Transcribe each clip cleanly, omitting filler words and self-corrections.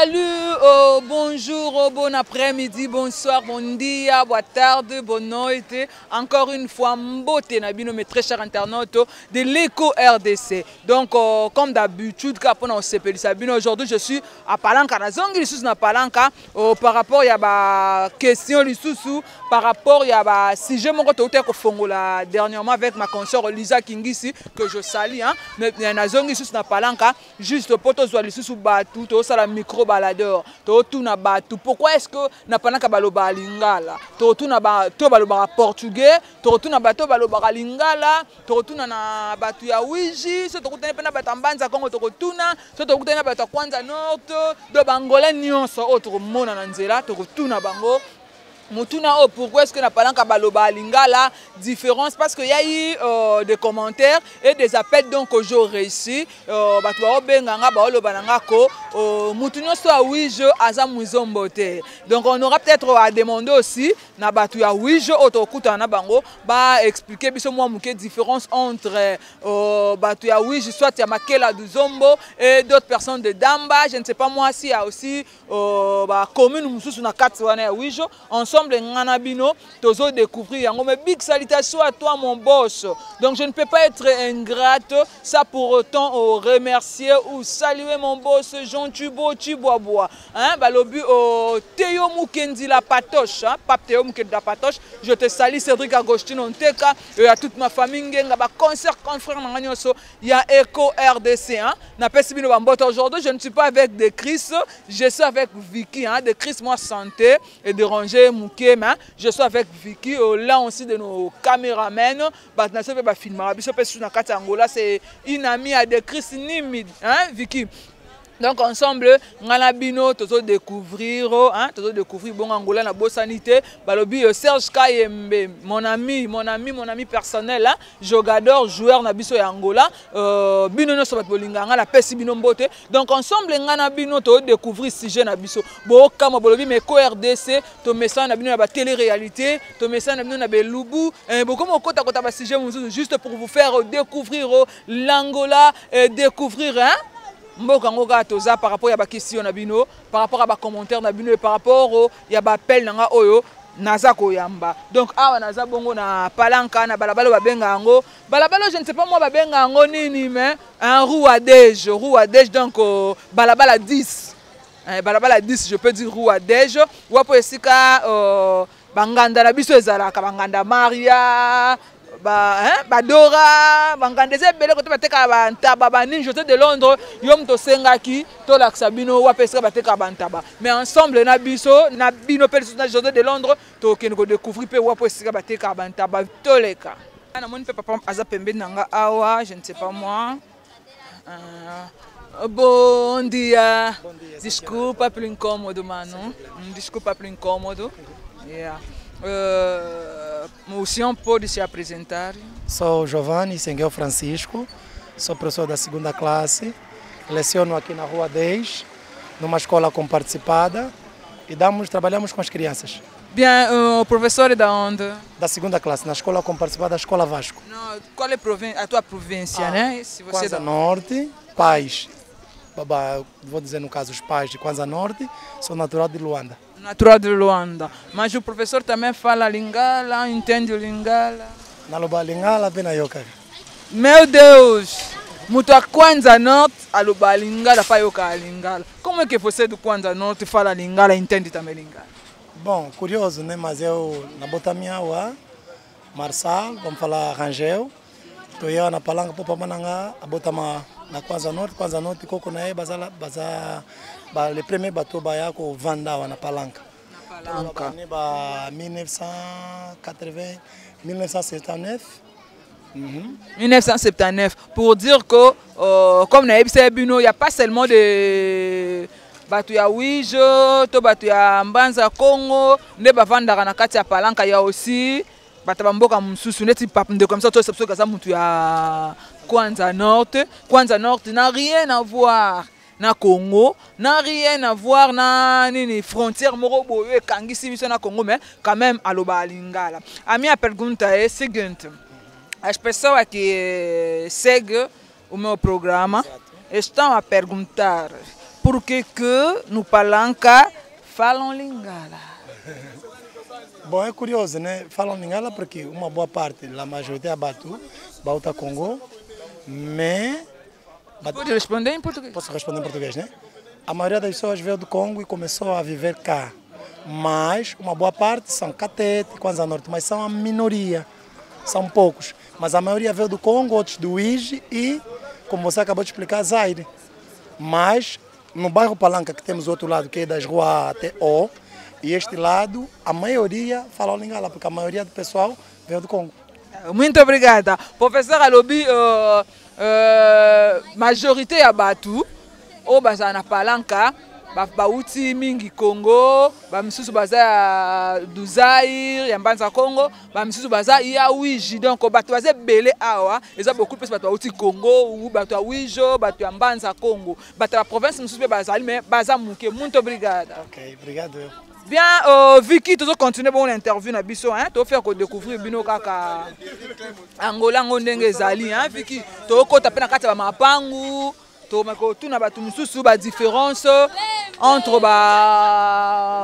Salut, bonjour, bon après-midi, bonsoir, bon dia, bonne tarde, bonne nuit. Encore une fois, mbote nabino, mes très chers internautes de l'éco RDC. Donc, comme d'habitude, aujourd'hui, je suis à Palanca. Na Palanca par rapport à la question par rapport à si je me retrouve dernièrement avec ma consoeur Lisa Kingisi que je salue, hein, mais na Palanca juste pour tous les batu to sala micro baladeur to tuna batu. Pourquoi est-ce que na Palanca baloba lingala to tuna ba to baloba portugais to tuna bato baloba lingala to tuna na batu ya wiji so to kutana pena batambanza Kongo to tuna so to kutana batu kwanza nord do bangola nyonso autre mona na nzela to tuna bango. Mutuna, pourquoi est-ce que na Palanca baloba lingala différence? Parce qu'il y a eu des commentaires et des appels donc que j'ai réussi batwa benganga baoloba nangako mutuna so oui je azam muzombote. Donc on aura peut-être à demander aussi na batu ya oui je otokuta na bango ba expliquer biso moi muke différence entre batu ya oui je soit ya makela du Zombo et d'autres personnes de Damba, je ne sais pas moi si y a aussi ba commune mususu na katwana ya oui je ensemble Nganabino, tozo découvrir. Mais big salutation à toi mon boss. Donc je ne peux pas être ingrate, ça pour autant remercier ou saluer mon boss Jean Tubo Chiboaboa. Hein, balobu Théo Mukendi la patoche, hein, Pape Théo Mukendi la patoche. Je te salue Cédric Agostino Nteka et à toute ma famille ngenga ba concert confrère Manganyoso, il y a Eco RDC, hein. Na pesibino bambota aujourd'hui, je ne suis pas avec des Chris, je suis avec Vicky, hein, de Chris moi santé et de ranger je suis avec Vicky, là aussi de nos caméramens. C'est une amie à des Chris Nimid, hein, Vicky. Donc ensemble, Nganabino, toujours découvrir, hein, toujours découvrir bon Angola na bosanité. Balobi Serge Kayembe, mon ami personnel, hein, jogador, joueur na biso ya Angola. Bino no sobat bolinganga la pesi bino mbote. Donc ensemble, Nganabino to découvrir sujet na biso. Bo kama balobi mais co-RDC, to message na bino na ba télé-réalité, to message na bino na belubu. Bo comme kota kota ba sujet juste pour vous faire découvrir l'Angola, découvrir, hein. Mboka toza par rapport à la question nabino, par rapport à la commentaire nabino et par rapport au ya ba appel nanga oyo naza koyamba. Donc awa naza bongo na Palanca na balabalo babenga ngo balabalo, je ne sais pas moi babenga ngo nini mais un rouadège donc balabala 10. Balabala 10, je peux dire rouadège. Wapo esika banganda na biso ezalaka banganda Maria Badora, Bangandese, Bele, côté Bateka Bantaba, Banin, de Londres, Yom to Sengaki, to Laxabino, Wapesca Bateka Bantaba. Mais ensemble, Nabino, personnage de Londres, to Kenko découvrir Pe Wapesca Bateka Bantaba, Toleka. Namon Papa Azapembe Nanga Awa, je ne sais pas moi. Bon dia. Desculpa pelo incômodo, mano. Desculpa pelo incômodo. Yeah. O senhor pode se apresentar? Sou Giovanni Senguel Francisco, sou professor da segunda classe, leciono aqui na Rua 10, numa escola comparticipada e trabalhamos com as crianças. Bien, o professor é da onde? Da segunda classe, na escola comparticipada da Escola Vasco. Não, qual é a tua província, né? Se você Kwanza Norte, pais. Vou dizer no caso os pais de Kwanza Norte, sou natural de Luanda. Natural de Luanda. Mas o professor também fala Lingala, entende o Lingala? Naluba Lingala, bem na yoka. Meu Deus! Muito a Kwanza Norte, a Luba Lingala, para yoka Lingala. Como é que você do Kwanza Norte fala Lingala e entende também Lingala? Bom, curioso, né? Mas eu, na Botamia, Marçal, vamos falar Rangel. Estou eu na Palanca, para Mananga, a Botama na Kwanza Norte, Coco na Bazala, le premier bateau bayako Vandawa na Palanca. Na Palanca. 1980, 1979. 1979. Pour dire que, comme na Ebino, il n'y a pas seulement de batu ya Wijo, to batu ya Mbanza Congo, ne bavandaka na kati ya Palanca, il y a aussi batabamboka mususu neti papende comme ça, tout ça ça mutu ya Kwanza Norte. Kwanza Norte n'a rien à voir na Congo, n'a rien à voir na nini frontière morobo e kangisi biso na Congo, mais quand même aloba lingala. A minha pergunta é seguinte: as pessoas que seguem o meu programa estão a perguntar Por que no Palanca falam Lingala? Bom, é curioso, né? Falam Lingala porque uma boa parte, a maioria é Batu, Bauta Congo, mas... Pode responder em português? Posso responder em português, né? A maioria das pessoas veio do Congo e começou a viver cá. Mas uma boa parte são Catete, Kwanza Norte, mas são a minoria. São poucos. Mas a maioria veio do Congo, outros do Uíge e, como você acabou de explicar, Zaire. Mas no bairro Palanca, que temos o outro lado, que é das ruas até O, e este lado, a maioria fala o Lingala, porque a maioria do pessoal veio do Congo. Muito obrigada. Professor Alobi, majorité ya Batu, o baza na Palanca, bauti mingi Congo, bamisusu baza du Zaire, ya mbanza Congo, bamisusu baza ya Uíge. Donc batu baza belé awa, eza beaucoup de personnes bauti Congo, ou batu ya Uíge, batu ya mbanza Congo. Batu la province misusu be baza, mais baza muke. Muito obrigada. Ok, obrigado. Bien, Vicky, tu vas continuer pour l'interview na biso, hein? Tu vas faire découvrir bino kaka Angola ngondenge zali, hein? Vicky, tu vas kota pena kata ba mapangu, tu vas kotuna ba tumususu ba différence entre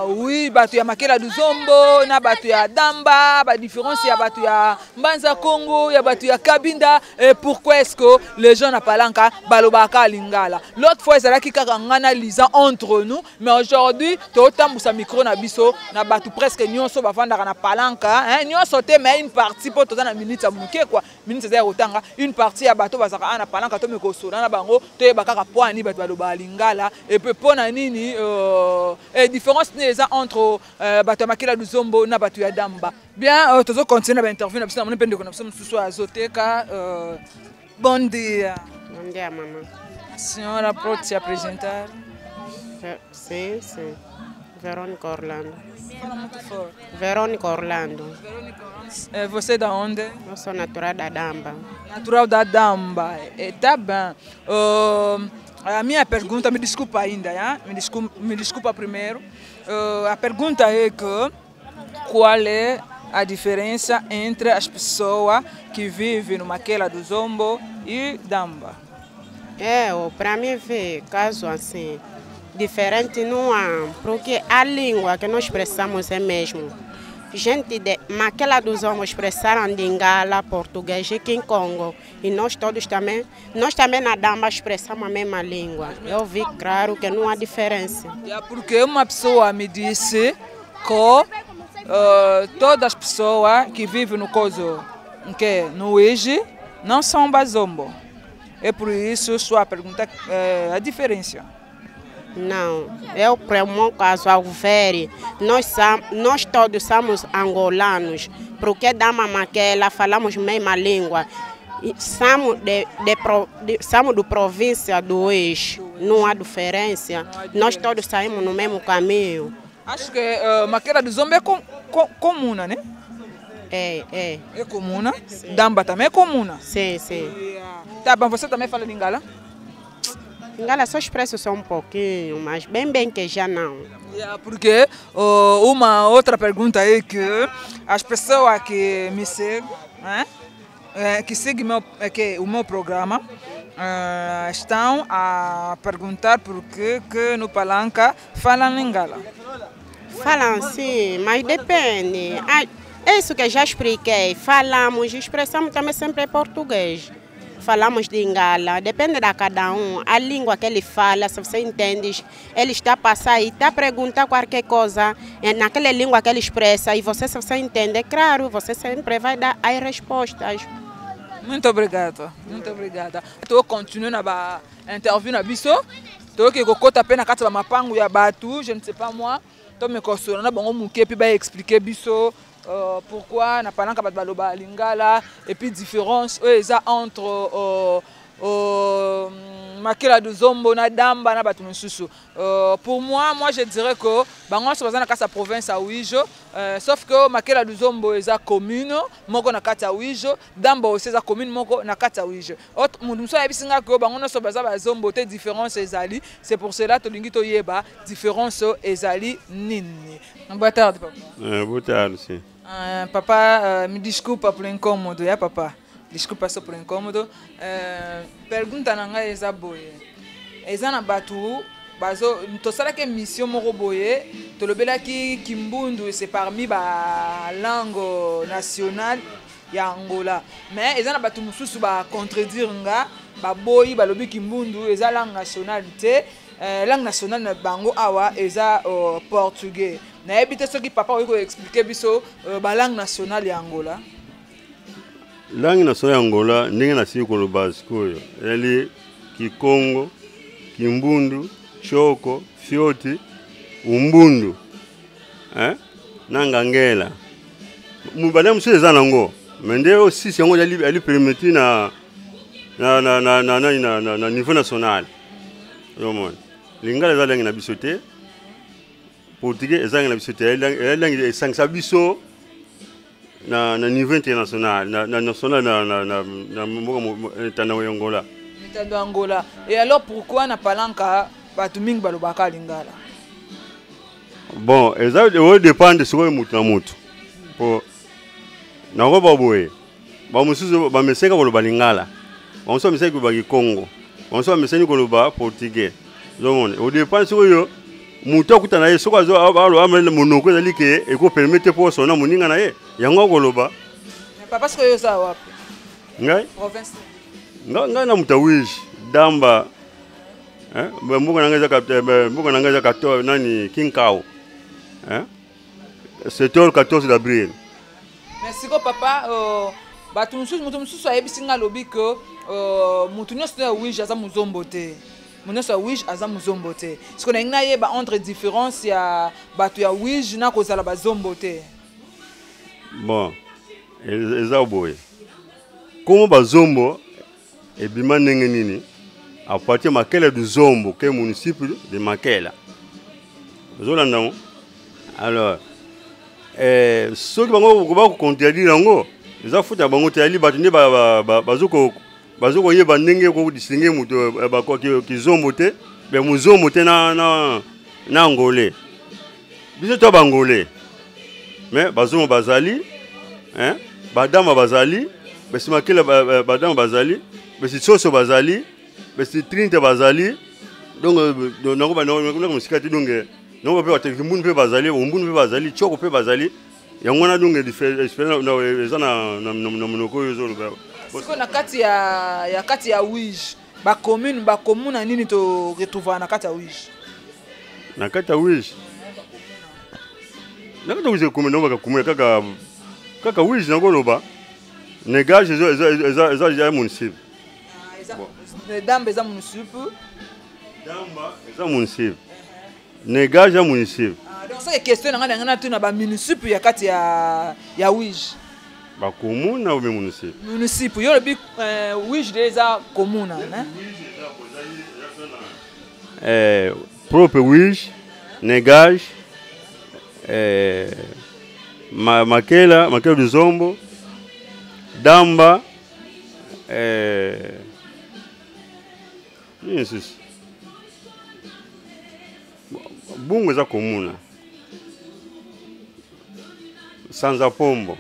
oui, batu ya Makela du Zombo na batu ya Damba, ba différence ya batu ya Mbanza Congo, ya batu ya Kabinda. Et pourquoi est-ce que les gens na Palanca balobaka Lingala? L'autre fois ils allaient kaka ngana lisa entre nous, mais aujourd'hui tu otambusa micro na biso na batu presque nyonso bavandaka na Palanca, hein? Nyonso te mais une partie pour toza na minute ya muke quoi. Minute za otanga une partie ya bato bazaka na Palanca to mekoso na bango to yebaka poani batu baloba Lingala. Et peu pona nini différence entre Batu Makela du Zombo na Batu ya Damba. Bien, tu vas continuer l'interview. Bon dia. Bom dia, mamãe. A senhora pode se apresentar? Sim, sim. Verônica Orlando. Fala muito forte. Verônica Orlando. Você é da onde? Eu sou natural da Damba. Natural da Damba. Tá bem. A minha pergunta, me desculpa ainda, hein? Me desculpa primeiro. A pergunta é que qual é a diferença entre as pessoas que vivem no Makela do Zombo e Damba? Para mim, caso assim, diferente não há, porque a língua que nós expressamos é mesmo. Gente de Makela do Zombo expressaram Lingala, português e Congo. E nós todos também, na Damba expressamos a mesma língua. Eu vi claro que não há diferença. Porque uma pessoa me disse que todas as pessoas que vivem no Coso, no Uíge, não são Bazombo. É por isso sua pergunta a diferença. Não, eu para o meu caso, ao ver, nós todos somos angolanos, porque Dama Makela falamos a mesma língua. Somos da província do Uíge, não há diferença, nós todos saímos no mesmo caminho. Acho que Makela do Zombo é comuna, né? É comuna? Sim. Damba também é comuna? Sim, sim. Tá bom, você também fala Lingala? Lingala só expresso só um pouquinho, mas bem que já não. Porque uma outra pergunta é que as pessoas que me seguem, que seguem o meu programa, estão a perguntar por que no Palanca falam Lingala. Falam sim, mas depende. É isso que eu já expliquei. Falamos, expressamos também sempre português. Falamos de Lingala, depende de cada um. A língua que ele fala, se você entende, ele está a passar e está a perguntar qualquer coisa naquela língua que ele expressa e você, se você entende, é claro, você sempre vai dar as respostas. Muito obrigada, muito obrigada. Estou continuando a interview na biso. Estou aqui com o Kota Pena Kata Mapangu ya Batu, je ne sais pas moi. Estou me consolando, bon, muke puis ba expliquer biso. Pourquoi na Palanca baloba Lingala et puis différence entre Makela du Zombo na Damba na batu mususu. Pour moi je dirais que bango so bazana kasa province à Uíge, sauf que Makela du Zombo est commune moko na kata Uíge, Damba aussi est commune moko na kata Uíge. Autre mundo so yabisinga ko bango no so bazaba Zombo te différence ezali, c'est pour cela to lingi to yeba différence ezali nini. Boa tarde papa. Boa tarde sim. Papa, me desculpa por incômodo, papa? Desculpa só por incômodo. Pergunta na ngai eza boye. Eza na batu tosalaki mission moko boye tolobelaki kimbundu c'est parmi ba langue nationale ya Angola mais eza na bato mosusu ba contredire nga baboyi balobi kimbundu eza langue nationale te langue nationale na bango awa eza portugais nayebi te soki papa oyo ko expliquer biso ba langue nationale ya Angola. Langue nationale ya Angola ndenge na siko koloba sikoyo eli Kikongo, Kimbundu, Choko, Fioti, Umbundu, Nangangela. Mubale msu eza nango. Mende aussi si yango ali permettre na niveau national. Yomon. Lingala eza langue na biso te. Portugais eza langue na biso te. Langue esangisa biso na niveau international, na national na mboka Angola. Angola. Et alors pourquoi na palanka batuming balobaka lingala? Bon, ça dépend de ce que mutu na mutu. Pour na ngo baboye. Ba mususu ba mesenga baloba lingala. Ba mususu mesenga ba Congo. Ba mususu mesenga baloba portugais. Donc au dépend ce que yo mutu akutana ye soko azo alo amele monoko ezali ke eko permettre pour sona moninga na ye. Yango koloba. Mais pas parce que yo za wapi. Ngai? Province. Nga na mutawishi damba mbuga nanga za kato nani Kinkao c'est le 14 d'avril. Merci ko papa batu mususu ayebisi nga lobi que mutu nyonso ya wish aza muzombo te munyonso wish aza muzombo te siko na ngina yeba entre différence ya batu ya wish na kozala bazombo te. Bon eza boye como bazombo et bima ndenge nini à partir Makela du Zombo que municipio de Makela zolanda alors ceux qui vont contredire yango eza futa bango te ali batinde bazoko yeba ndenge ko distinguer mutu bako ki Zombo te be muzombo te na angolais biso to bangolais mais bazombo bazali badama bazali besi Makela badama bazali besi soso bazali besi trinte bazali donc nako ba nako musikati donc nako pe watekimbuni pe bazali umbuni pe bazali choko pe bazali yango na donc différence na monoko yo zolo ba siko na kati ya wish ba commune nini to retrouver na kati ya wish na kati wish commune no ba commune kaka wish na goloba negage eza municipal. Damba eza municipal. Damba eza municipal. Negage eza municipal. Donc ça est question nga ngana tuna ba municipal ya kati ya wish. Ba commune na municipal. Municipal yo bi wish déjà commune propre wish negage Makela du Zombo Damba yes. Bungo eza komuna Sanza Pombo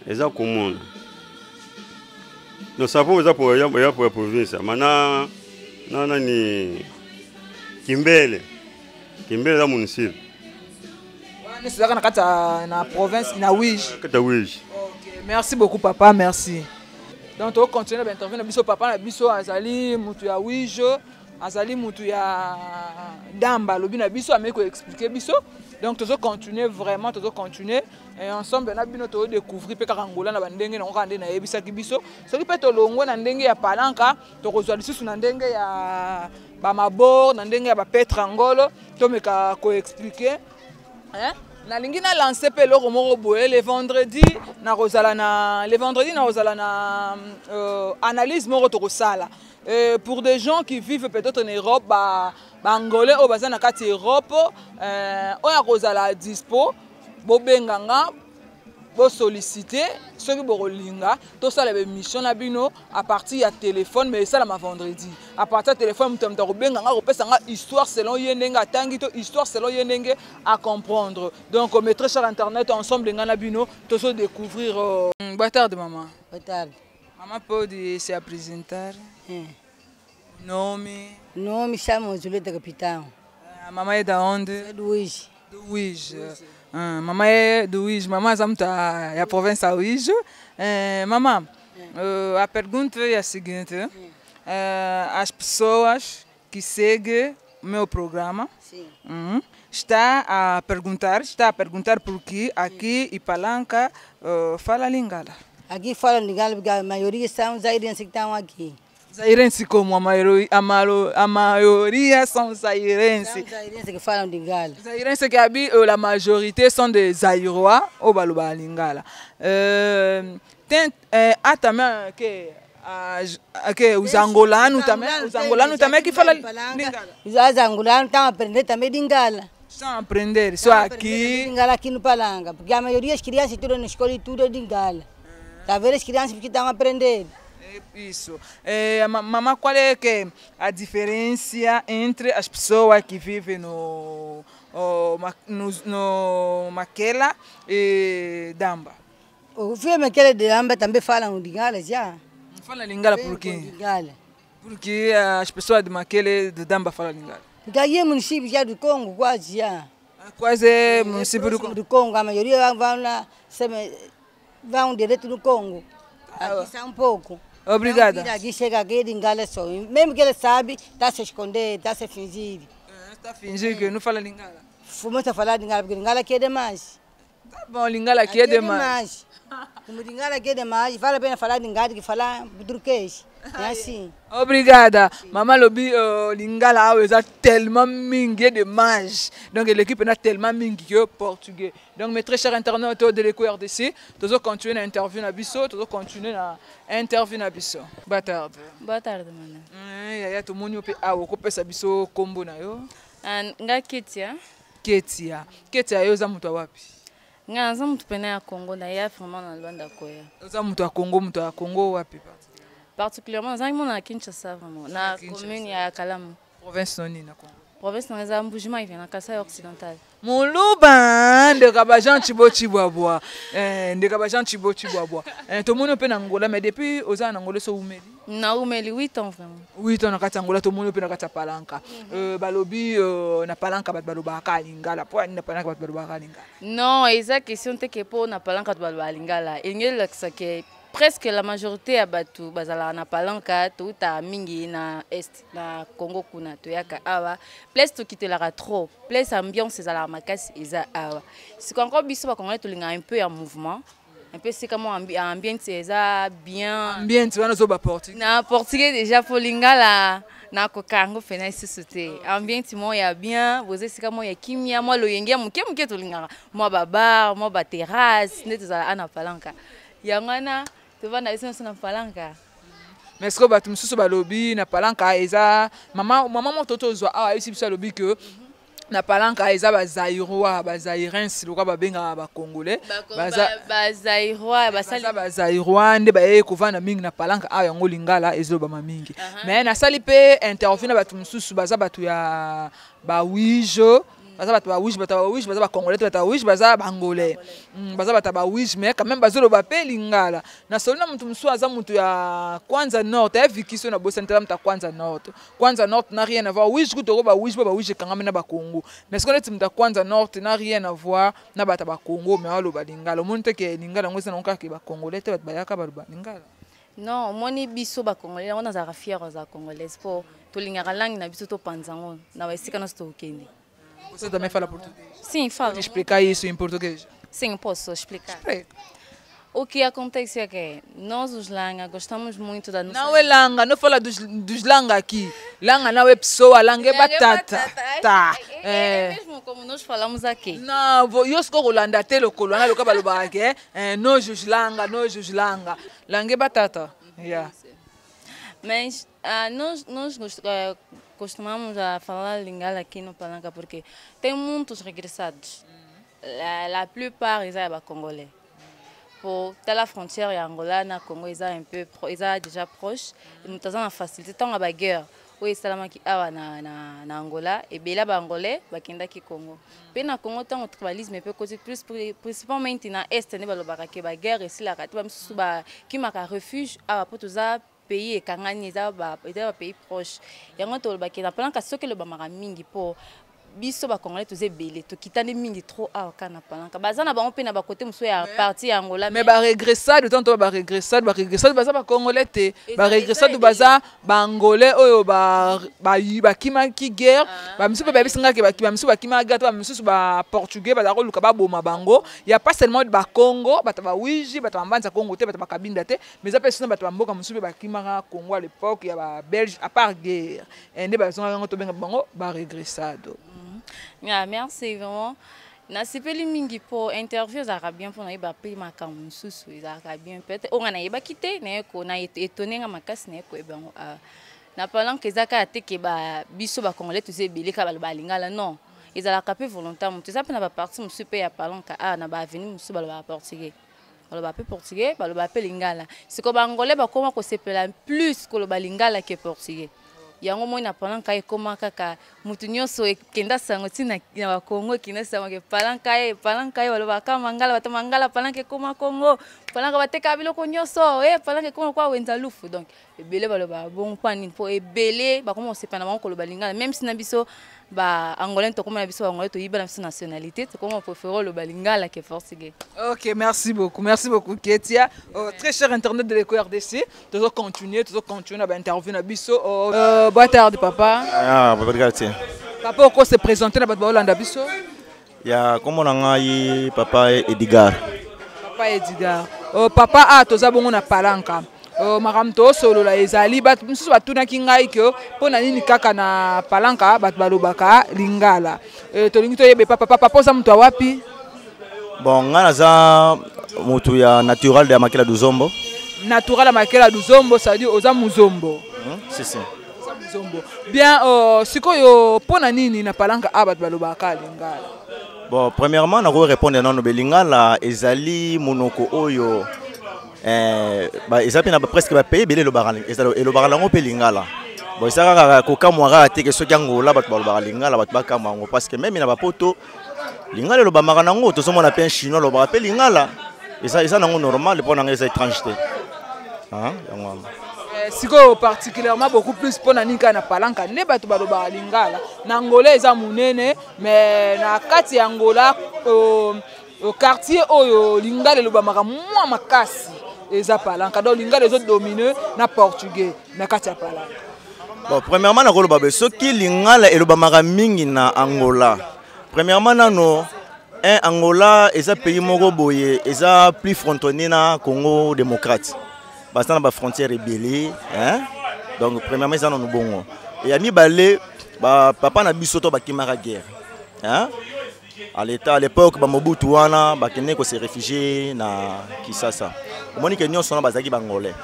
eza komuna no sapo eza pour ya province mana ni Kimbele eza municipal. C'est là na province na wish. OK, merci beaucoup papa, merci. Donc on continue d'intervenir biso papa na biso azali mutu ya wish, azali mutu ya Damba lobi na biso ameko expliquer biso. Donc tozo continuer vraiment et ensemble na bino to découvrir pe Angola na bandenge na ngande na yebisa ki biso. Soki pe to longo na ndenge ya palanka to kozwa lisusu na ndenge ya ba mabor na ndenge ya ba petre angolo to meka ko expliquer na lingi na lancer pe loko moko boye le vendredi na rozala na analyse moko to kosala pour des gens qui vivent peut-être en Europe ba angolais o baza na kati Europe oya kozala dispo bo benganga bo solliciter ceux qui bolinga to sala be mission na bino à partir ya téléphone mais ça la vendredi à partir de téléphone mutamta ko benganga ko pesa nga histoire selon yendenga tangi to histoire selon yendenge à comprendre donc on mettrait sur internet ensemble ngana bino to so découvrir bonne tarde maman. Bonne tarde. Maman peut dire c'est à présenter. Nome? Nome chama Julieta Capitão. Mamãe é da onde? É do Uíge. Do Uíge. Mamãe é do Uíge. Mamãe é a província Uíge. Mamãe, a pergunta é a seguinte. As pessoas que seguem o meu programa está a perguntar porque aqui em Palanca fala Lingala. Aqui fala Lingala porque a maioria são zairenses que estão aqui. Zairense como a maioria são zairenses. São zairenses que falam Lingala. Zairenses que habitam, a majorité são de Zairois ou Baluba Lingala. Tem também que os angolanos também que falam Lingala. Os angolanos estão a aprender também Lingala. Estão a aprender, só aqui. Lingala aqui no Palanca, porque a maioria das crianças estudam na escola e tudo é Lingala. Está a ver as crianças que estão a aprender. Isso. Mamãe, qual é que a diferença entre as pessoas que vivem no Maquela e Damba? O filme Maquela e Damba também falam Lingala já. Fala Lingala por quê? Lingala. Porque as pessoas de Maquela e de Damba falam Lingala. Porque aí é município já do Congo, quase já. Quase é município do Congo. A maioria vão lá, vão direto no Congo. Aqui são um pouco. Obrigada. Então, aqui chega aqui, Lingala só. Mesmo que ele sabe, está a se esconder, está a se fingir. Está a fingir que não fala Lingala. Fomos a falar Lingala, porque Lingala aqui é demais. Tá bom, Lingala aqui é demais. Como Lingala aqui é demais, vale a pena falar Lingala que falar português. É assim. Obrigada. Maman Lobi Lingala a tellement mingue demais. Donc l'équipe a tellement mingue que portugais. Donc mes très chers internautes de l'EcoRDC, nous allons continuer à interviewer na biso, nous allons continuer à interviewer na biso. Boa tarde. Boa tarde, mana. Ya to moni pe awo ko pesa biso kombo na yo. Nga Ketia. Ketia yo za mutu wapi? Nga za mutu pena ya Congo na ya vraiment na Luanda koya. Za mutu ya Congo wapi? Particulièrement za mona Kinshasa vraiment na commune ya Kalamu. Province noni na Congo. Province na za Mbujima na Kasai occidental. Muluba ndeka bajan chibwa. Ndeka bajan chibwa. To moni pe na Angola mais depuis oza na Angola so umeli. Na umeli 8 ans vraiment. 8 ans na kati Angola to moni pe na kati Palanca. Balobi na Palanca bat baloba ka Lingala. Po na Palanca bat baloba ka Lingala. Non, eza question te ke po na Palanca bat baloba Lingala. Ingela que presque la majorité à Batu, bazala na Palanca, tout à mingi na est na Congo kuna to yaka awa. Place to quitter la trop. Place ambiance za la makasi eza awa. C'est encore biso ba Congolais to linga un peu en mouvement. Un peu c'est comme ambiance eza bien. Ambiance wana zo ba portugais. Na portugais déjà pour lingala na kokango fena sosité. Ambiance mo ya bien, vous c'est comme ya kimia mo lo yengia muke to lingala. Mo ba bar, mo ba terrasse, neto za ana Palanca. Yangana tu vas na iso na Palanca. Mais ce que batu mususu balobi na Palanca eza maman mototo zo a ici biso lobi que na Palanca eza ba Zairois, ba Zairenses lokwa ba benga ba Congolais. Ba Zairois, ba Zairois nde ba ye kovana mingi na Palanca a yango Lingala ezo ba mingi. Mais na sali pe interview na batu mususu baza batu ya ba Wijo. Baza bata ba wish baza ba Congolais bata wish baza ba Angolais baza bata ba wish mais quand même bazolo ba pe Lingala na solina mtu mswa za mtu ya Kwanza Nord ya vikiso na bosentela mta Kwanza Nord n'a rien à voir wish kuto ba wish kanga na ba Congo mais ce qu'on est mta Kwanza Nord n'a rien à voir na bata ba Congo mais walo ba Lingala monte ke Lingala ngwesa na nkaki ba Congolais te ba yaka ba Lingala. Non, moni biso ba Congolais on a za fier za Congolais pour to lingala langi na biso to panzango na wesika na sto kende. Você também fala português? Sim, falo. Pode explicar isso em português? Sim, posso explicar. Explica. O que acontece é que nós, os Langa, gostamos muito da nossa... Não é Langa, não fala dos Langa aqui. Langa não é pessoa, Langa é batata. Tá. É mesmo como nós falamos aqui. Não, eu sou Holanda, telo coluna, eu acabo de aqui. Nojos Langa. Langa é batata. Yeah. Mas nós costumamos a falar Lingala aqui no Palanca porque tem muitos regressados. La plupart ils sont congolais. Pour la frontière Angola na Congo ils sont déjà proches. Nous avons une facilité tant à guerre. Oui, salama ki awa na Angola et bela ba angolais bakenda ki Congo. Pe na Congo tant au tribalisme peut causer plus principalement na est ne balobaka ke ba guerre ici la kati ba msusu ba ki maka refuge awa potoza pays ekangani eza ba pays proche yango tolobaki na palanka soki elobamaka mingi mpo biso bakongolais toza ebele tokitani mingi trop awa kaka na palanka baza na bango mpe na bakote mosusu ya parti ya Angola mais baregressade tant baregressade baza bakongolais te baregressade baza baangolais oyo bakimaki guerre bamisusu mpe babisingaki bamisusu bakimaki guerre to bamisusu baportugais baza koluka baboma bango ya pas seulement bacongo bato bawiji bato bambanza congo te bato bakabinda te mais eza mpe sino bato bamboka mosusu mpe bakimaka congo à l'époque ya babelge à part guerre nde bazongaka yango tobenga bango baregressade. Yeah, merci vraiment. Na sipeli mingi po interview za bien pour na iba pe makamu susu za bien peut-être on na iba quitter na ko na étonné nga makasi na ko ebango na parlant que zaka te ke ba biso ba congolais tous ebele ka ba lingala non ils ala capé volontairement tu sais na ba parti musu pe ya parlant ka na ba avenir musu ba portugais ba portugais ba lingala c'est ko ba angolais ba koma ko sepela plus ko ba lingala que portugais yango moi na palanka ekoma kaka mutu nyonso ekenda sango tina na Congo ekenda sango ke palanka baloba ka mangala bata mangala palanka ekoma Congo palanka bateka biloko nyonso palanka ekoma kwa wenza lufu donc ebele baloba bon pani po ebele bakoma osepana bango koloba lingala même si na biso ba angolais to koma na biso angolais to yiba na biso nationalité to koma préférer le balingala que portugais. OK, merci beaucoup Ketia. Très cher internet de l'Eco RDC, toujours continuer à interview na biso. Bonne tarde papa. Ah, bonne papa oko se présenter na bato ba Hollande biso. Ya komo na ngai papa Edgar. Papa Edgar. Papa toza bongo na palanka. Makamto solo la ezali bat mususu batunaki ngai ke pona nini kaka na palanka bat balobaka lingala. Tolingi toyebe papa poza mtu wapi? Bon, nga naza mutu ya natural de Makela du Zombo. Natural ya Makela du Zombo, ça dit oza muzombo. Si si. Muzombo. Bien sikoyo pona nini na palanka abat balobaka lingala. Bon, premièrement na ko répondre non be lingala ezali monoko oyo ils ont presque payé le barang et le barang pe lingala bon ça ka koka mwara te ke soki Angola bat ba lingala bat ba kamango parce que même na ba poto lingala le bamaka nango to somo na pe chinois le ba pe lingala et ça nango normal pour nango étrangeté hein yango siko particulièrement beaucoup plus pour nanika na palanka ne bato baloba lingala na Angola eza munene mais na kati ya Angola au quartier oyo lingala le bamaka mwa makasi eza palanka donc lingala les autres domineux na portugais na kati ya palanka. Bon, premièrement na koloba be soki lingala elobamaka mingi na Angola. Premièrement nano Angola eza pays moko boye eza plus frontonné na Congo démocrate. Parce na ba frontière rebelle hein. Donc premièrement eza no bongo. Et ami balé ba papa na biso to bakimaka guerre. Hein? À l'époque Mobutu wana bakene ko se réfugié na Kinshasa. Monique nyon sona bazaki bangolais.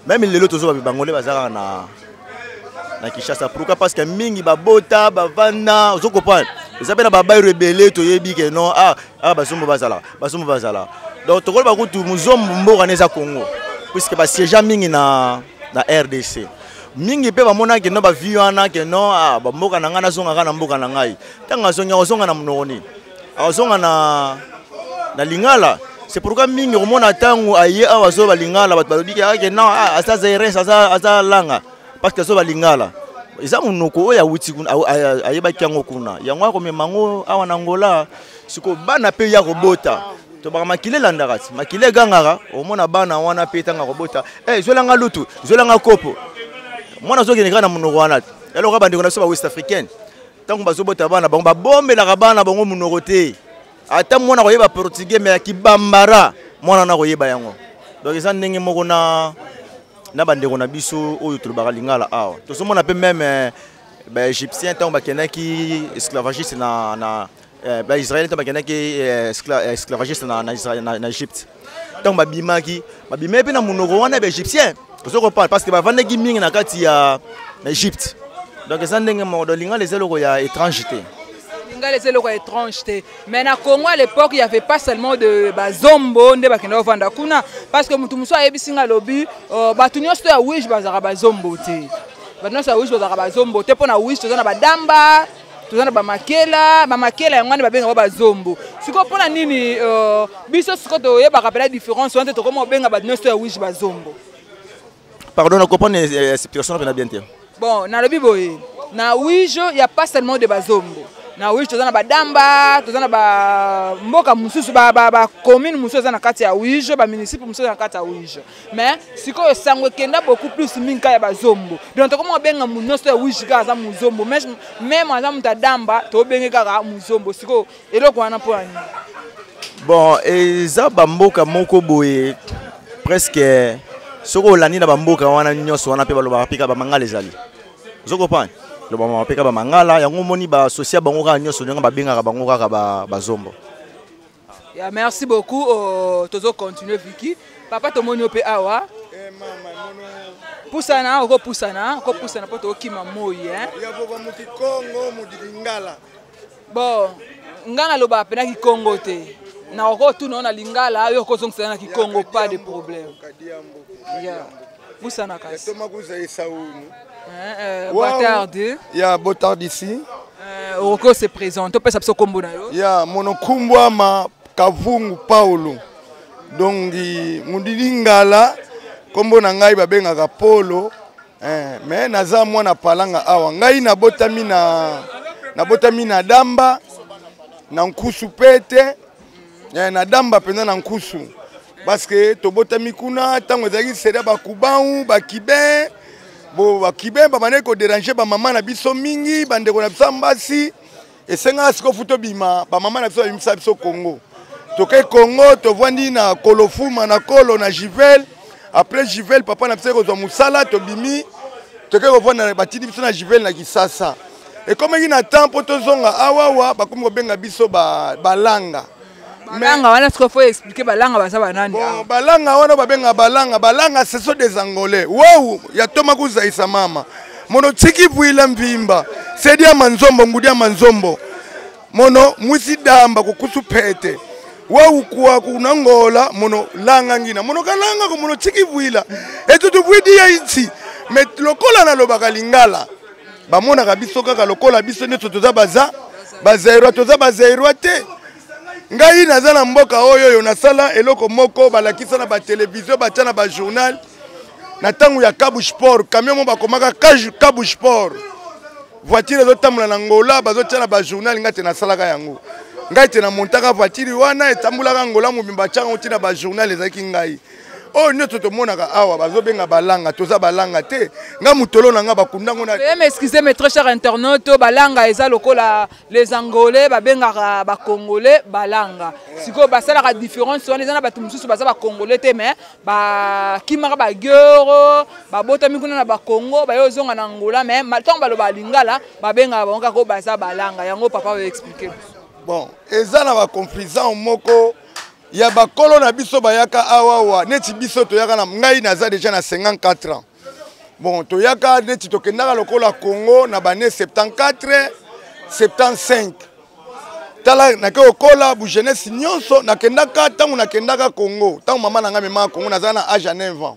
Même les autres bangolais bazaka na Kinshasa. Pourquoi? Parce que mingi babota bavana, vous comprenez? Ils appellent baba rebelle to yebi que non basumba bazala. Donc to ko ba kutu muzombo mboka neza Congo. Puisque ba siège mingi na RDC. Mingi pe bamona ke no ba viwana ke no ba mboka na ngana zonga na mboka na ngai. Tanga zonga na mnoni. Azonga na lingala. C'est pourquoi mingi romona tangu aye awazo ba lingala bat balobi ke non asa zaire asa langa parce que so ba lingala. Eza munoko oya wuti kuna aye ba kyango kuna. Yango ko memango awa na Angola siko bana pe ya robota. To ba makile landakati. Makile gangara omona bana wana pe tanga robota. Zwelanga lutu, zwelanga kopo. Mwana zoki nekana munoko wana. Elo ka bandi kona so ba West Africaine. Tango bazobota bana bango ba bombela bana bango munoko te. Ata mwana koyeba portugais mais akibambara mwana na koyeba yango. Donc eza ndenge moko na bandeko na biso oyo tulobaka lingala awa. To so mona pe même ba égyptien tango bakenaki esclavagiste na ba israélien tango bakenaki esclavagiste na Égypte. Tango babimaki pe na munoko wana ba égyptien. Vous comprenez parce que ba vandeki mingi na kati ya Égypte. Donc eza ndenge moko do lingala ezelo ya étrangeté. Les élèves étrangeté. Mais na Congo à l'époque, il n'y avait pas seulement de zombo, de bakenda vanda kuna parce que mutu muso ayebisinga lobi batunyo sto ya wish bazara bazombo te. Batunyo sto ya wish bazara bazombo te pona wish tozana badamba, tozana bamakela yangwani babenga bazombo. Siko pona nini biso siko to yeba rappeler différence entre to comment benga batunyo sto ya wish bazombo. pardon, on comprend les situations bien. Bon, na lobi boye. Na Wijo, il y a pas seulement de bazombo. Na Wijo tozana ba damba, tozana ba mboka mususu ba commune mususu tozana kati ya Wijo, ba municipal mususu tozana kati ya Wijo. Mais siko sangwe kenda beaucoup plus minka ya bazombo. Donc to comment benga munoso ya Wijo ka za muzombo. Même aza muta damba to benga ka muzombo. Siko eloko wana po ani. Bon, et ça bamboka moko boye presque soko lani na bamboka wana nyoso wana pe baloba pika ba mangala ezali. Zoko pan. Le ba pika ba mangala yango moni ba socia bango ka nyoso nyanga ba benga bango ka ba zombo. Ya merci beaucoup tozo continuer Vicky. Papa to moni ope awa. Mama mono pusana ko pusana po to kima moyi hein. Ya boba muki Kongo mudilingala. Bon, ngana loba pena ki Kongo te. Na oko tu na lingala yo ko zongisa ki Kongo pas de problème. Ya. Pusana kasi. Toma kuza isaunu. Boa tarde. Ya boa tarde ici. Oko se présente, peut ça kombo na yo. Ya monokumbwa ma Kavungu Paulo. Dongi mudilingala kombo na ngai babengaka Polo. Mais naza mwana palanga awa ngai na botami na damba na nkusu pete. Na damba pena na nkusu parce que to botami kuna tango ezaki sera bakubangu bakibe bo bakibe babane ko déranger ba mama na biso mingi bandeko na biso mbasi esenga siko futo bima ba mama na biso bimisa biso Congo toke Congo to vandi na Kolofuma na Kolo na Jivel après Jivel papa na biso ko musala to bimi toke ko vanda batidi biso na Jivel na Kisasa et comme il na temps poto zonga awawa bakomi ko benga biso balanga. Balanga wana ce qu'il faut expliquer balanga basa banani. Bon balanga wana babenga balanga ce sont des Angolais. Wow, ya toma kuzaisa mama. Mono tiki vuila mvimba. Sedia manzombo ngudia manzombo. Mono mwisi damba kukusu pete. Wow kwa kunangola mono langa ngina. Mono kalanga ko mono tiki vuila. Eto tu vuidi ya inti. Mais lokola na lobaka lingala. Ba mona kabiso kaka lokola biso neto toza bazairwa toza bazairwa te. Ngai naza na mboka oyo nasala eloko moko balakisa na ba télévision batia na ba journal na tangu ya Kabu Sport camion mo bakomaka Kabu Sport voiture ezotambola na Ngola bazotia na ba journal ngate nasalaka yango ngai te na montaka voiture wana etambulaka Ngola mobimba tiaka otina ba journal ezaki ngai oh nyoto to monaka awa bazobenga balanga toza balanga te nga mutolo na nga bakundango na excusez mes très chers internautes balanga eza lokola les Angolais babenga ba Congolais balanga siko basala la différence on ezana batu mususu baza ba Congolais te mais ba kimaka ba gyoro ba botami kuna na ba Congo ba yozonga na Angola mais malton baloba lingala babenga bango ko baza balanga yango papa va expliquer. Bon ezana ba confusion moko ya bakolo na biso bayaka awawa neti biso toyaka na ngai naza déjà na 54 ans. Bon toyaka neti tokendaka lokola Congo na bane 74 75. Tala na ke okola bu jeunesse nyonso nakendaka tangu nakendaka Congo. Tangu mama na ngai mema Congo naza na âge 9 ans.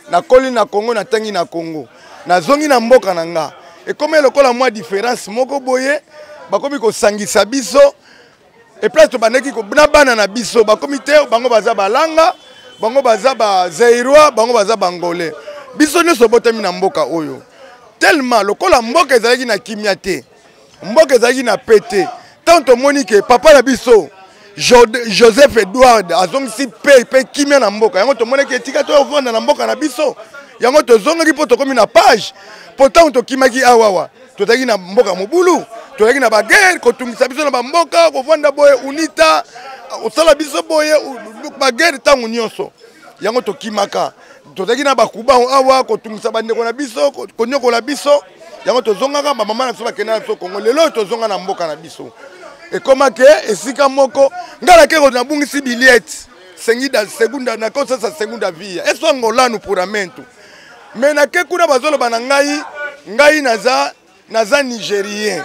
Na koli na Congo na tangi na Congo. Na zongi na mboka na nga. Et comme lokola moi différence moko boye bakomi ko sangisa biso. Et place to baneki ko bana na biso ba comité bango baza balanga bango baza ba zairwa bango baza bangolais biso nyonso botami na mboka oyo tellement lokola mboka ezalaki na kimia te mboka ezalaki na pete tanto monique papa na biso Joseph Edouard azongisi pe kimia na mboka yango to moneke tika to vanda na mboka na biso yango to zonga ki poto komi na page pourtant to kimaki awawa to taki na mboka mobulu toyaki na baguerre kotungisa biso na bamboka kovanda boye unita osala biso boye baguerre tangu nyonso yango tokimaka tozaki na bakuba awa kotungisa bandeko na biso konyokola biso yango tozongaka bamama na biso bakenda na biso Kongo lelo tozonga na mboka na biso ekomake esika moko ngala ke nabungisi biliete segunda na kosasa segunda via eso ngolanu puramento mena ke kuna bazoloba na ngai naza nigérien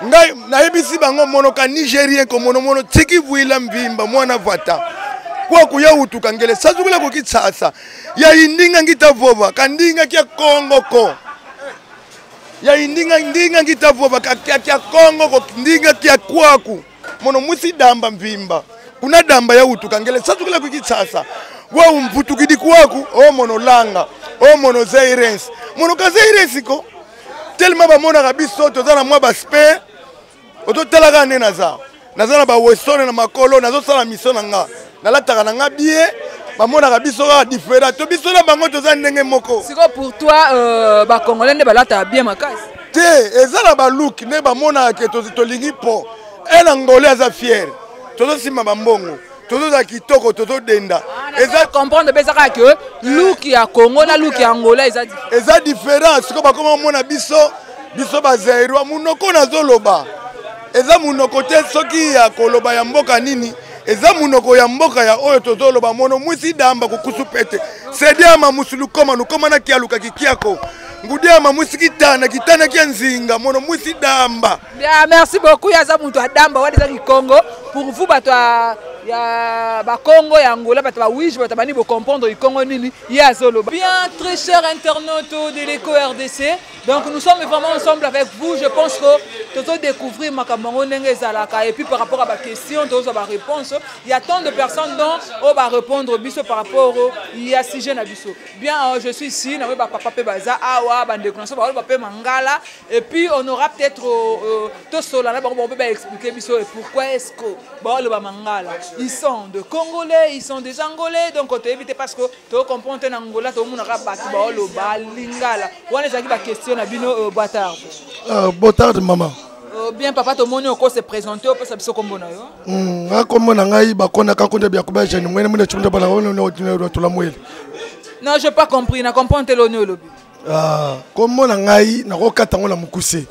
ngai naibisi bango monoka nigérien ko mono tiki vuila mvimba mwana vata kwa kuya utuka ngele sazukula ko kitsasa ya indinga ngitavova kandinga kya Kongo ko ya indinga ngitavova kya Kongo ko ndinga kya kwaku mono musi damba mvimba kuna damba ya utuka ngele sazukula ko kitsasa wa umvutukidi kwaku o mono langa o mono zairens mono ka zairens ko tellement ba mona biso to za na mwa ba spe oto telaka ne naza na ba westone na makolo nazo sala mission na nga nalataka na nga bien ba mona biso ka différent to biso na bango to za ndenge moko siko pour toi ba congolais ne balata bien makasi te ezala ba look ne ba mona ke to lingi po el angolais aza fier to sima ba mbongo to za kitoko to denda eza comprendre bezaka que look ya Congo na look ya Angola eza différent siko ba koma mona biso ba zairwa munoko na zoloba eza munoko te soki ya koloba ya mboka nini eza munoko ya mboka ya oyo tozoloba mono mwisi damba kukusu pete sedia mamusulu koma nukoma na kialuka kikiako ngudia mamusi kitana kia nzinga mono mwisi damba. Bien, merci beaucoup yaza muntu adamba wadi za Congo pour vous bato ya ba Congo ya Angola bato ba wish bato bani bo comprendre le Congo nini ya zolo. Bien, très chers internautes de l'Eco RDC, donc nous sommes vraiment ensemble avec vous. Je pense que tu dois découvrir Makamango Nenge Zalaka et puis par rapport à ma question, tu dois avoir réponse. Il y a tant de personnes dont on va répondre biso par rapport au il y a si jeune abiso. Bien, je suis ici, na ba papa pe baza awa bande connaissance ba papa mangala et puis on aura peut-être to solana ba on peut expliquer biso et pourquoi est-ce que ba le ba mangala. Ils sont de Congolais, ils sont des Angolais, donc on t'évite parce que tu comprends en Angola, tout le monde a battu le bal, lingala. On les a dit la question à Bino Boitard. Boitard, maman. Bien, papa, tout le monde a se présenter, on peut savoir comment on a. Comment on a eu, on a compté bien comment j'ai nous, on a tout la moelle. Non, je n'ai pas compris, on a compris l'honneur. Comment on a eu, on a quatre ans la mukuse.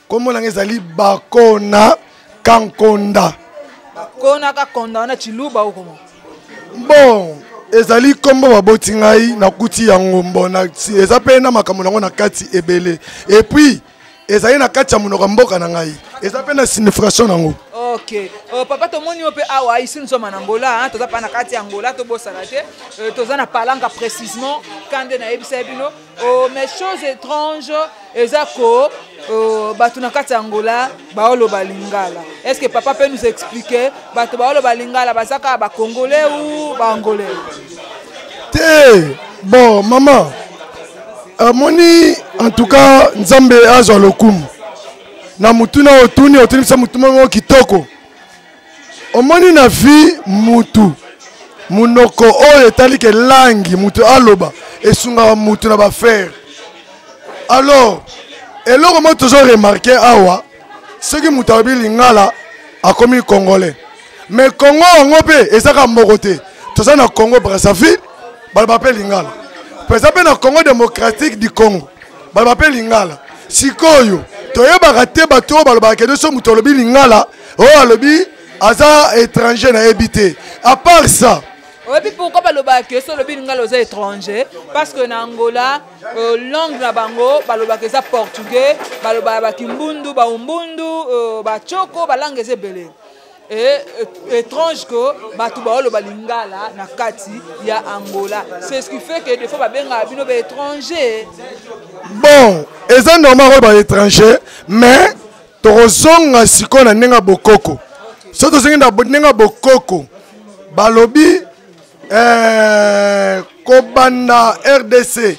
Comment on a eu, bakona kankonda. Bakona kankonda, on a chiluba ou comment? Bon. Ezali kombo baboti ngai na kuti ya ngombo na ezape na makambo nango na kati ebele et puis ezali na kati ya monoko mboka na ngai ezape na signification nango. OK. Papa to moni ope awa ici nous sommes en Angola, toza pa na kati ya Angola to bosala te, toza na palanga précisément quand na ebisa bino mais chose étrange ezako batu na kati ya Angola baolo balingala. Est-ce que papa peut nous expliquer batu baolo balingala bazaka ba congolais ou ba angolais? Te bon maman moni en tout cas nzambe azwa lokumu na mutuna otuni otunisa mutuma kitoko omoni na vie mutu munoko oyo etali ke langi mutu aloba esunga mutu na ba faire. Alors eloko mo toujours remarqué awa soki mutu abi lingala akomi congolais mais Congo ngope ezaka mboko te toza na Congo Brazzaville baloba pe lingala pesa pe na Congo démocratique du Congo baloba pe lingala sikoyo toyebaka te bato oyo balobaka ke so mutu alobi lingala oyo alobi aza étranger na yebi à part ça. Et puis pourquoi balobaka ke so alobi lingala oza étranger parce que na Angola langue na bango balobaka eza portugais balobaka bakimbundu baumbundu bachoko balangue eza ebele. Et étrange que Batouba le balingala na kati ya Angola. C'est ce qui fait que des fois babenga bino ba étranger. Bon, eza normal ba étranger mais tozonga sikona nenga bokoko. So tozonga nenga bokoko. Balobi kobanda RDC.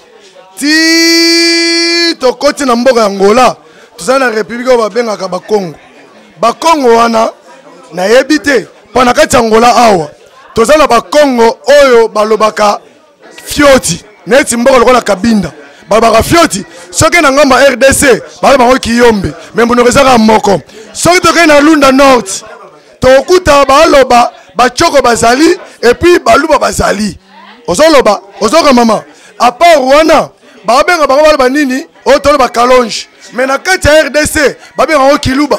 Ti to koti na mboka Angola. Tozana République ba benga ka Bakongo. Bakongo wana na yebite pana kati Angola awa tozala ba Congo oyo balobaka fioti neti mboko lokola kabinda balobaka fioti soki na ngamba RDC balobaka kiyombe mais mbono rezaka moko soki tokai na Lunda Nord tokuta baloba bachoko bazali et puis baluba bazali ozoloba ozoka mama à part wana babenga bango baloba nini o toloba kalonge mais na kati ya RDC babenga kiluba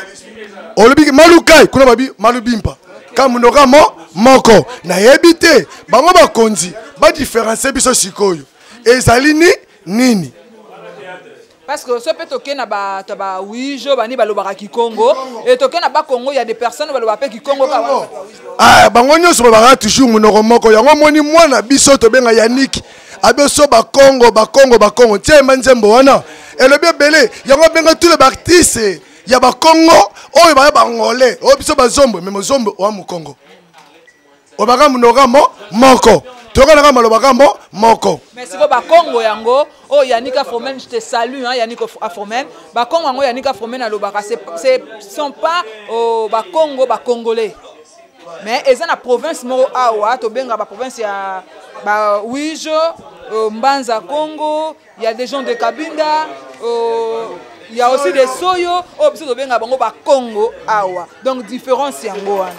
olobi malukai kuna babi malubimpa kamundoka moko na yebite bango bakonzi ba différencier biso sikoyo ezali nini parce que ça peut toquer na ba wijo bani balobaka Kikongo et toquer na ba Congo il y a des personnes balobaka Kikongo ka bango nyonso balobaka toujours munoko moko yango moni mwana biso to benga Yannick abeso ba Congo tie manzembo wana elobi belé yango benga tous les artistes ya ba Congo oyo ba bangolais o biso ba zombo mais zombo wa mu Congo o baka munoko moko tokanaka maloba kambo moko. Merci beaucoup Bakongo yango. Oh Yannick Afromen, je te salue hein Yannick Afromen. Bakongo yango Yannick Afromen alobaka c'est sont pas Bakongo Congolais. Mais ils ont la province moro awa to benga ba province ya ba Wijo, Mbanza Congo, il y a des gens de Kabinda, il y a aussi des Soyo, biso to benga bango ba Congo awa. Donc différence yango wana.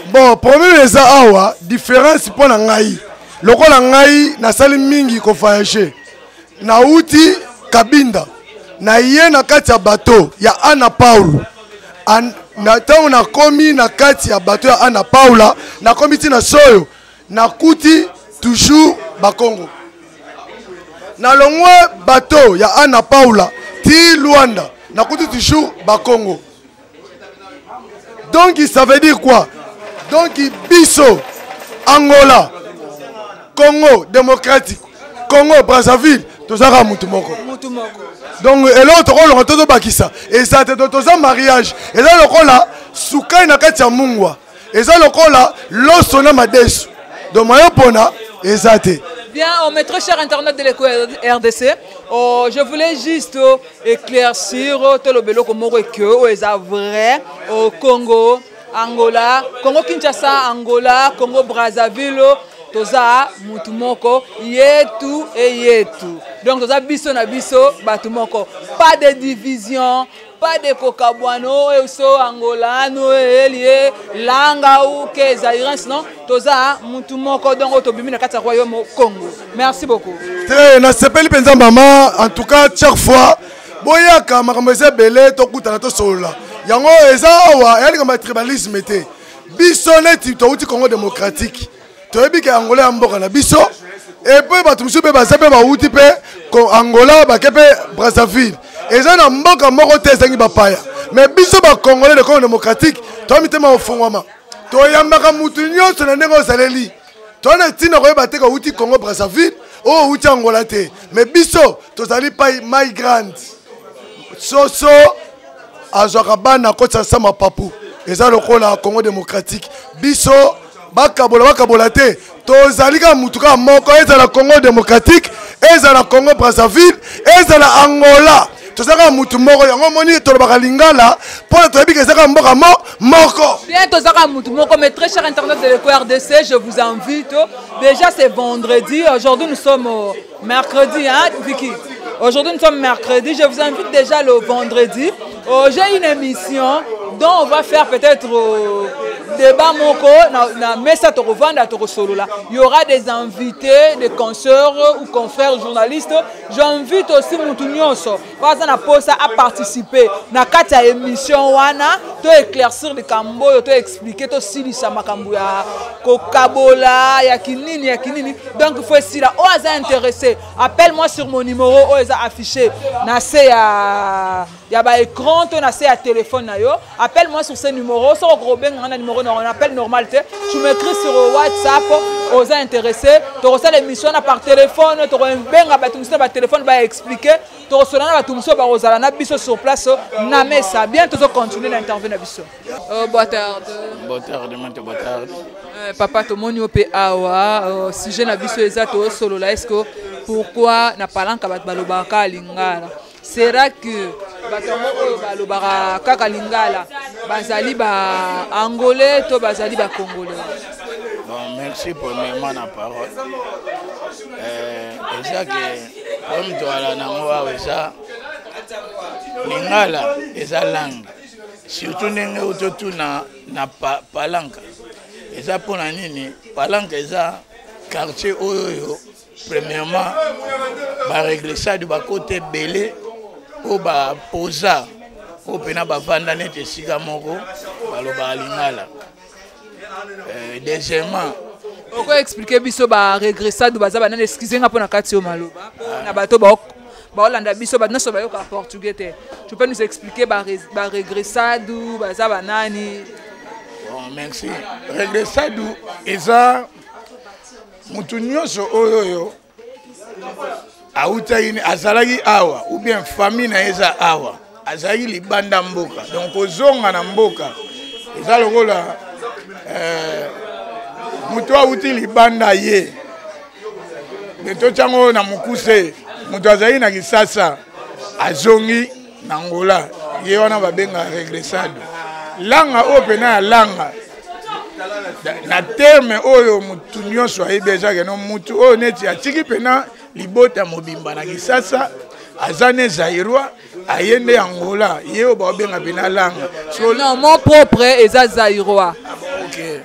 Bon, premier eza awa, différence pour na ngai. Lokola ngai na sali mingi ko voyager. Na uti Kabinda. Na ye na kati ya bateau ya Ana Paulo. Na tango na komi na kati ya bateau ya Ana Paula, na komi ti na Soyo, na kuti toujours Bakongo. Na longwe bateau ya Ana Paula ti Luanda, na kuti toujours Bakongo. Donc ça veut dire quoi? Donc biso Angola, Congo démocratique, Congo Brazzaville, tozaka mutu moko. Donc et l'autre rôle on todo bakisa et ça te toza mariage et là lokola sukai na kati ya mungwa et ça lokola losona madesu donc moyo pona ezate. Bien, mes très chers internautes de l'éco RDC, je voulais juste éclaircir tout le bélo comme que est vrai au Congo, Angola, Congo Kinshasa, Angola, Congo Brazzaville. Toza mutumoko yetu et yetu. Donc toza biso na biso batumoko. Pas de division, pas de kokabwano et so angolano elie langa ou ke zairens non. Toza mutumoko donc tobimi na kati ya royaume Congo. Merci beaucoup. Très na sepeli penza mama en tout cas chaque fois boyaka makambo eza belé to kutana to solola. Yango eza awa yani comme tribalisme té. Biso neti to uti Congo démocratique. Toyebi ke Angola ya mboka na biso et puis batu musu pe bazape ba uti pe ko Angola ba kepe Brazzaville eza na mboka moko te zangi bapaya mais biso ba Congolais de Congo démocratique to mitema ofungwama to yambaka mutu nyonso na ndenge ozaleli to na tina koyeba te ko uti Congo Brazzaville o uti Angola te mais biso tozali pa migrant soso azwaka bana kotsa sama papu eza lokola Congo démocratique biso bakabola te tozalika mutuka moko ezala Congo démocratique ezala Congo Brazzaville ezala Angola tozaka mutu moko yango moni tolobaka lingala pour tobika ezaka mboka moko bien tozaka mutu moko. Mais très chers internautes de l'éco RDC, je vous invite déjà c'est vendredi, aujourd'hui nous sommes mercredi hein Vicky. Aujourd'hui nous sommes mercredi, je vous invite déjà le vendredi. J'ai une émission dont on va faire peut-être débat moko na mesa to revendre to solo là. Il y aura des invités, des consoeurs ou confrères journalistes. J'invite aussi mutu nyonso baza na posa à participer na kati ya émission wana to éclaircir le kambo to expliquer to silisa makambo ya kokabola ya kinini donc il faut essayer là oza intéressé appelle-moi sur mon numéro oza affiché na se ya ba écran to na se ya téléphone na yo appelle-moi sur ce numéro sur gros ben on a numéro on appelle normal tu m'écris sur WhatsApp oza intéressé tu reçois l'émission par téléphone tu benga ba tumisa ba téléphone ba expliquer tu reçois na ba tumisa ba rozala na biso sur place na mesa bien tu continuer l'intervention na biso. Boa tarde. Boa tarde, muito boa tarde. Papa tomoni ope awa sujet na biso ezato solo la est-ce que pourquoi na palanka bat balobaka lingala sera que batongo balobaka kaka lingala bazali ba angolais to bazali ba congolais. Bon, merci premièrement la parole. Eza que comme toala nango awa eza lingala eza langue surtout ndenge ototuna na palanka eza pona nini palanka eza quartier oyo premièrement ba réglissade ba côté belé o ba posa o pena ba vanda nete sika moko baloba lingala. Deuxièmement oko expliquer biso ba régressade baza banana excusez nga pona kati o maloba na bato ba olanda biso ba naso ba yoka portugais te. Tu peux nous expliquer ba régressade baza banani? Bon, merci. Régressade eza mutu nyonso oyo auta ini azalaki awa ou bien famille na eza awa azalaki libanda mboka donc ozonga na mboka eza lokola mutu auti libanda ye mais tochango na mukuse mutu azali na Kisasa azongi na Angola ye wana babenga regressado langa oyo pena ya langa na terme oyo mutu nyonso ayebi ezake no mutu oyo neti atiki pena libota mobimba na Kisasa aza ne zairwa ayende Angola ye oyo babenga pena langa non mon propre eza zairwa. OK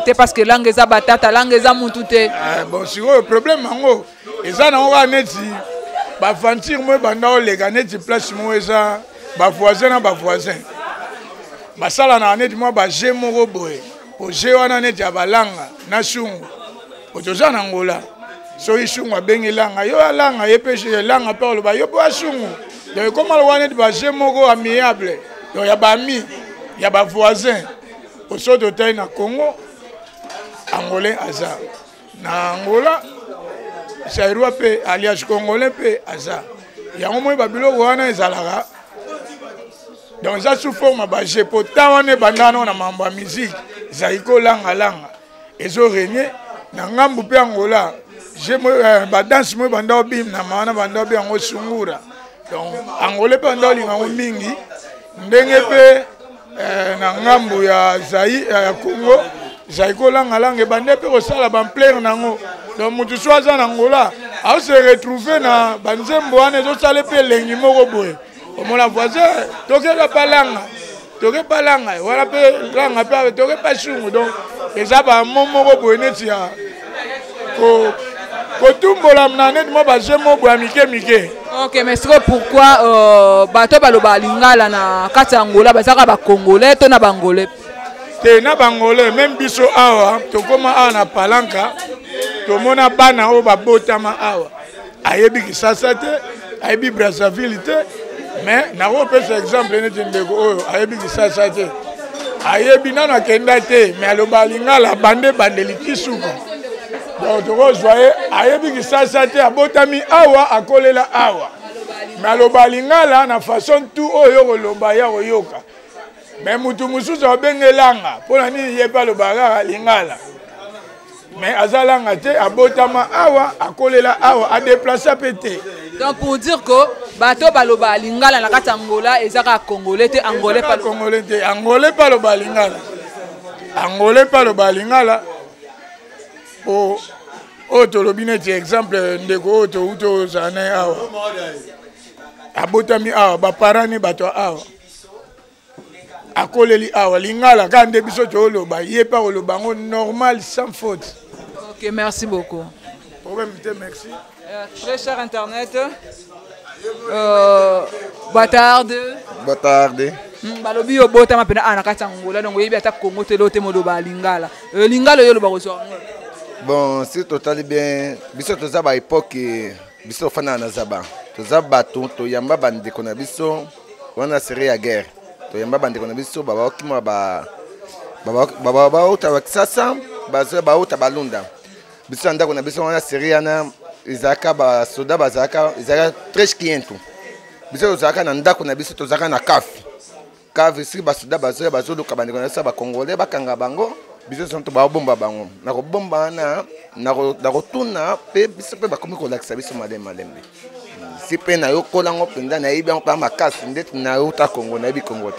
te parce que langue eza batata langue eza mutu te. Bon si le problème yango eza na oka neti ba fantir mo banda olega neti place mo eza ba voisin na ba voisin basala na neti mo ba je moko boye po je wana neti ya balanga na shungu otoza na Angola so ishungu abengi langa yo langa ye peche langa pa lo ba yo bo shungu donc comme lo wana neti ba je moko amiable donc ya ba mi ya ba voisin au soto tay na Congo Angolais aza na Angola Zairwa pe alias Congolais pe aza yango moi babilo wana ezalaka donc ça sous forme ba jepota wana bandana na mambo ya musique zaiko langa langa ezo régner na ngambu pe Angola je moi ba danse moi banda obim na mana banda bi yango sungura donc Angolais pe banda linga mingi ndenge pe na ngambu ya Zaïre ya Congo Zaiko langa langa bande pe kosala ban plaire nango donc mutu swaza na Angola a se retrouver na banzembo wana zo sale pe lengi moko boye omona voisin tokeka palanga wala pe langa pe toke pa shungu donc eza ba momoko boye neti ya ko tumbola na net mo ba jemo boya mike. OK mais c'est pourquoi bato baloba lingala na kati Angola bazaka ba Congolais to na bangolais te na bangolais même biso awa tokoma awa na palanka tomona bana o babotama awa ayebi Kisasa te ayebi Brazzaville te mais na ko pesa exemple neti ndeko oyo ayebi Kisasa te ayebi nana kenda te mais aloba lingala bandeli kisuka donc toko joye ayebi Kisasa te abotami awa akolela awa mais aloba lingala na façon tout oyo koloba ya oyoka mais mutu mususu abengelanga pona nini ye pa lobaka lingala mais azalanga te abotama awa akolela awa a déplacer pété donc pour dire que bato baloba lingala na kati Angola ezaka Congolais te Angolais pas Congolais te Angolais pas loba lingala Angolais pas loba lingala o tolobi neti exemple ndeko oto uto zane awa abotami awa baparani bato awa akoleli awa lingala kande biso toloba ye pa olobango normal sans faute. OK merci beaucoup. Problème te merci. Très cher internet. Boa tarde. Balobi yo bota mapena ana kati Angola donc yebi ata Congo te lote moloba lingala. Lingala yo loba ko bon si total bien biso toza ba époque biso fana na zaba toza bato to yamba bande kona biso wana série ya guerre to yamba bande kona biso baba okima baba uta Kisasa bazo ba uta balunda biso anda kona biso wana série na izaka ba soda bazaka izaka 13 clients biso zaka na ndako na biso tozaka na cave si ba soda bazo luka bande kona ba Congolais bakanga bango biso sonto ba bomba bango na ko bomba na ko tuna pe biso pe ba komi ko lakisa biso malembe si pe na yo kolango penda na yebi pa makasi ndeti na yo ta Congo na yebi Congo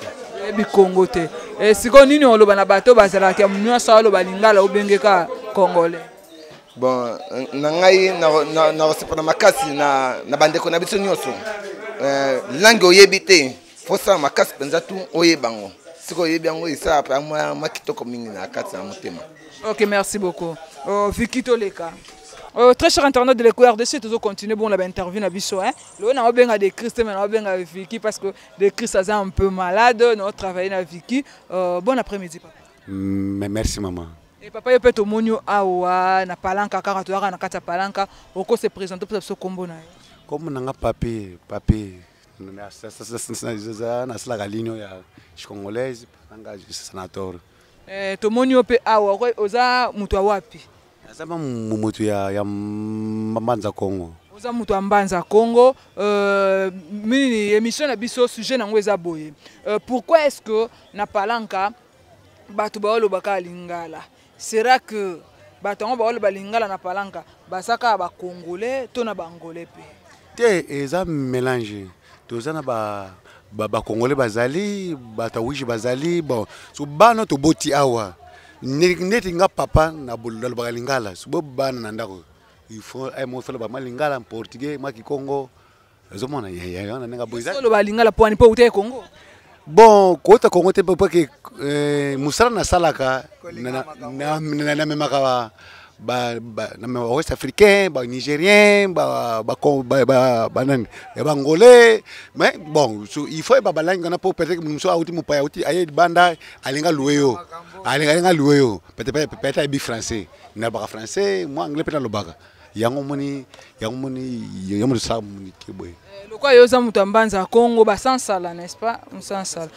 te siko nini oloba na bato bazala ke nyonso oloba lingala obengeka Congolais bon na ngai na sepa na makasi na bandeko na biso nyonso langue oyebi te fosa makasi penza tu oyebango siko yebango isa pa makitoko mingi na kati na motema. OK merci beaucoup. Vicky Toleka. Très cher internaute de l'EcoRDC, toujours continuer bon la interview na biso hein. Le on a benga de Christ mais on benga Vicky parce que de Christ ça un peu malade, on travaille na Vicky. Bon après-midi papa. Merci maman. Et papa yo peut monyo awa na palanka kaka to na kata palanka oko se présenter pour ce combo na. Comme nanga papi na sala galinho ya congolaise nanga sénateur. To monyo pe awa oza mutu wapi? Azama mutu ya Mbanza Congo. Oza mutu ya Mbanza Congo. Mini émission na biso sujet na ngweza boye. Pourquoi est-ce que na palanka bato ba lobaka lingala? Sera que bato yango baoloba lingala na palanka basaka ba congolais to na bangolais pe te eza mélange toza na ba congolais bazali batawishi bazali bon so bana to boti awa neti nga papa na bolobaka lingala so bana na ndako il faut mo fela ba lingala en portugais ma kikongo ezomona ya na nga boiza solo ba lingala po ani po ute Congo. Bon, kota Congo te parce que musala na salaka na memaka na West Africain, ba Nigérien, ba nani, ba Angolais, mais bon, il faut ba balanga na pour peut-être muso auti mu pa auti aye banda alinga lueyo. Alinga lueyo, peut-être bi français. Na ba français, moi anglais peut-être lobaka. Yango moni sa moni keboy. Lokwa yoza mutu ambanza Congo ba sansala n'est-ce pas? Sansala.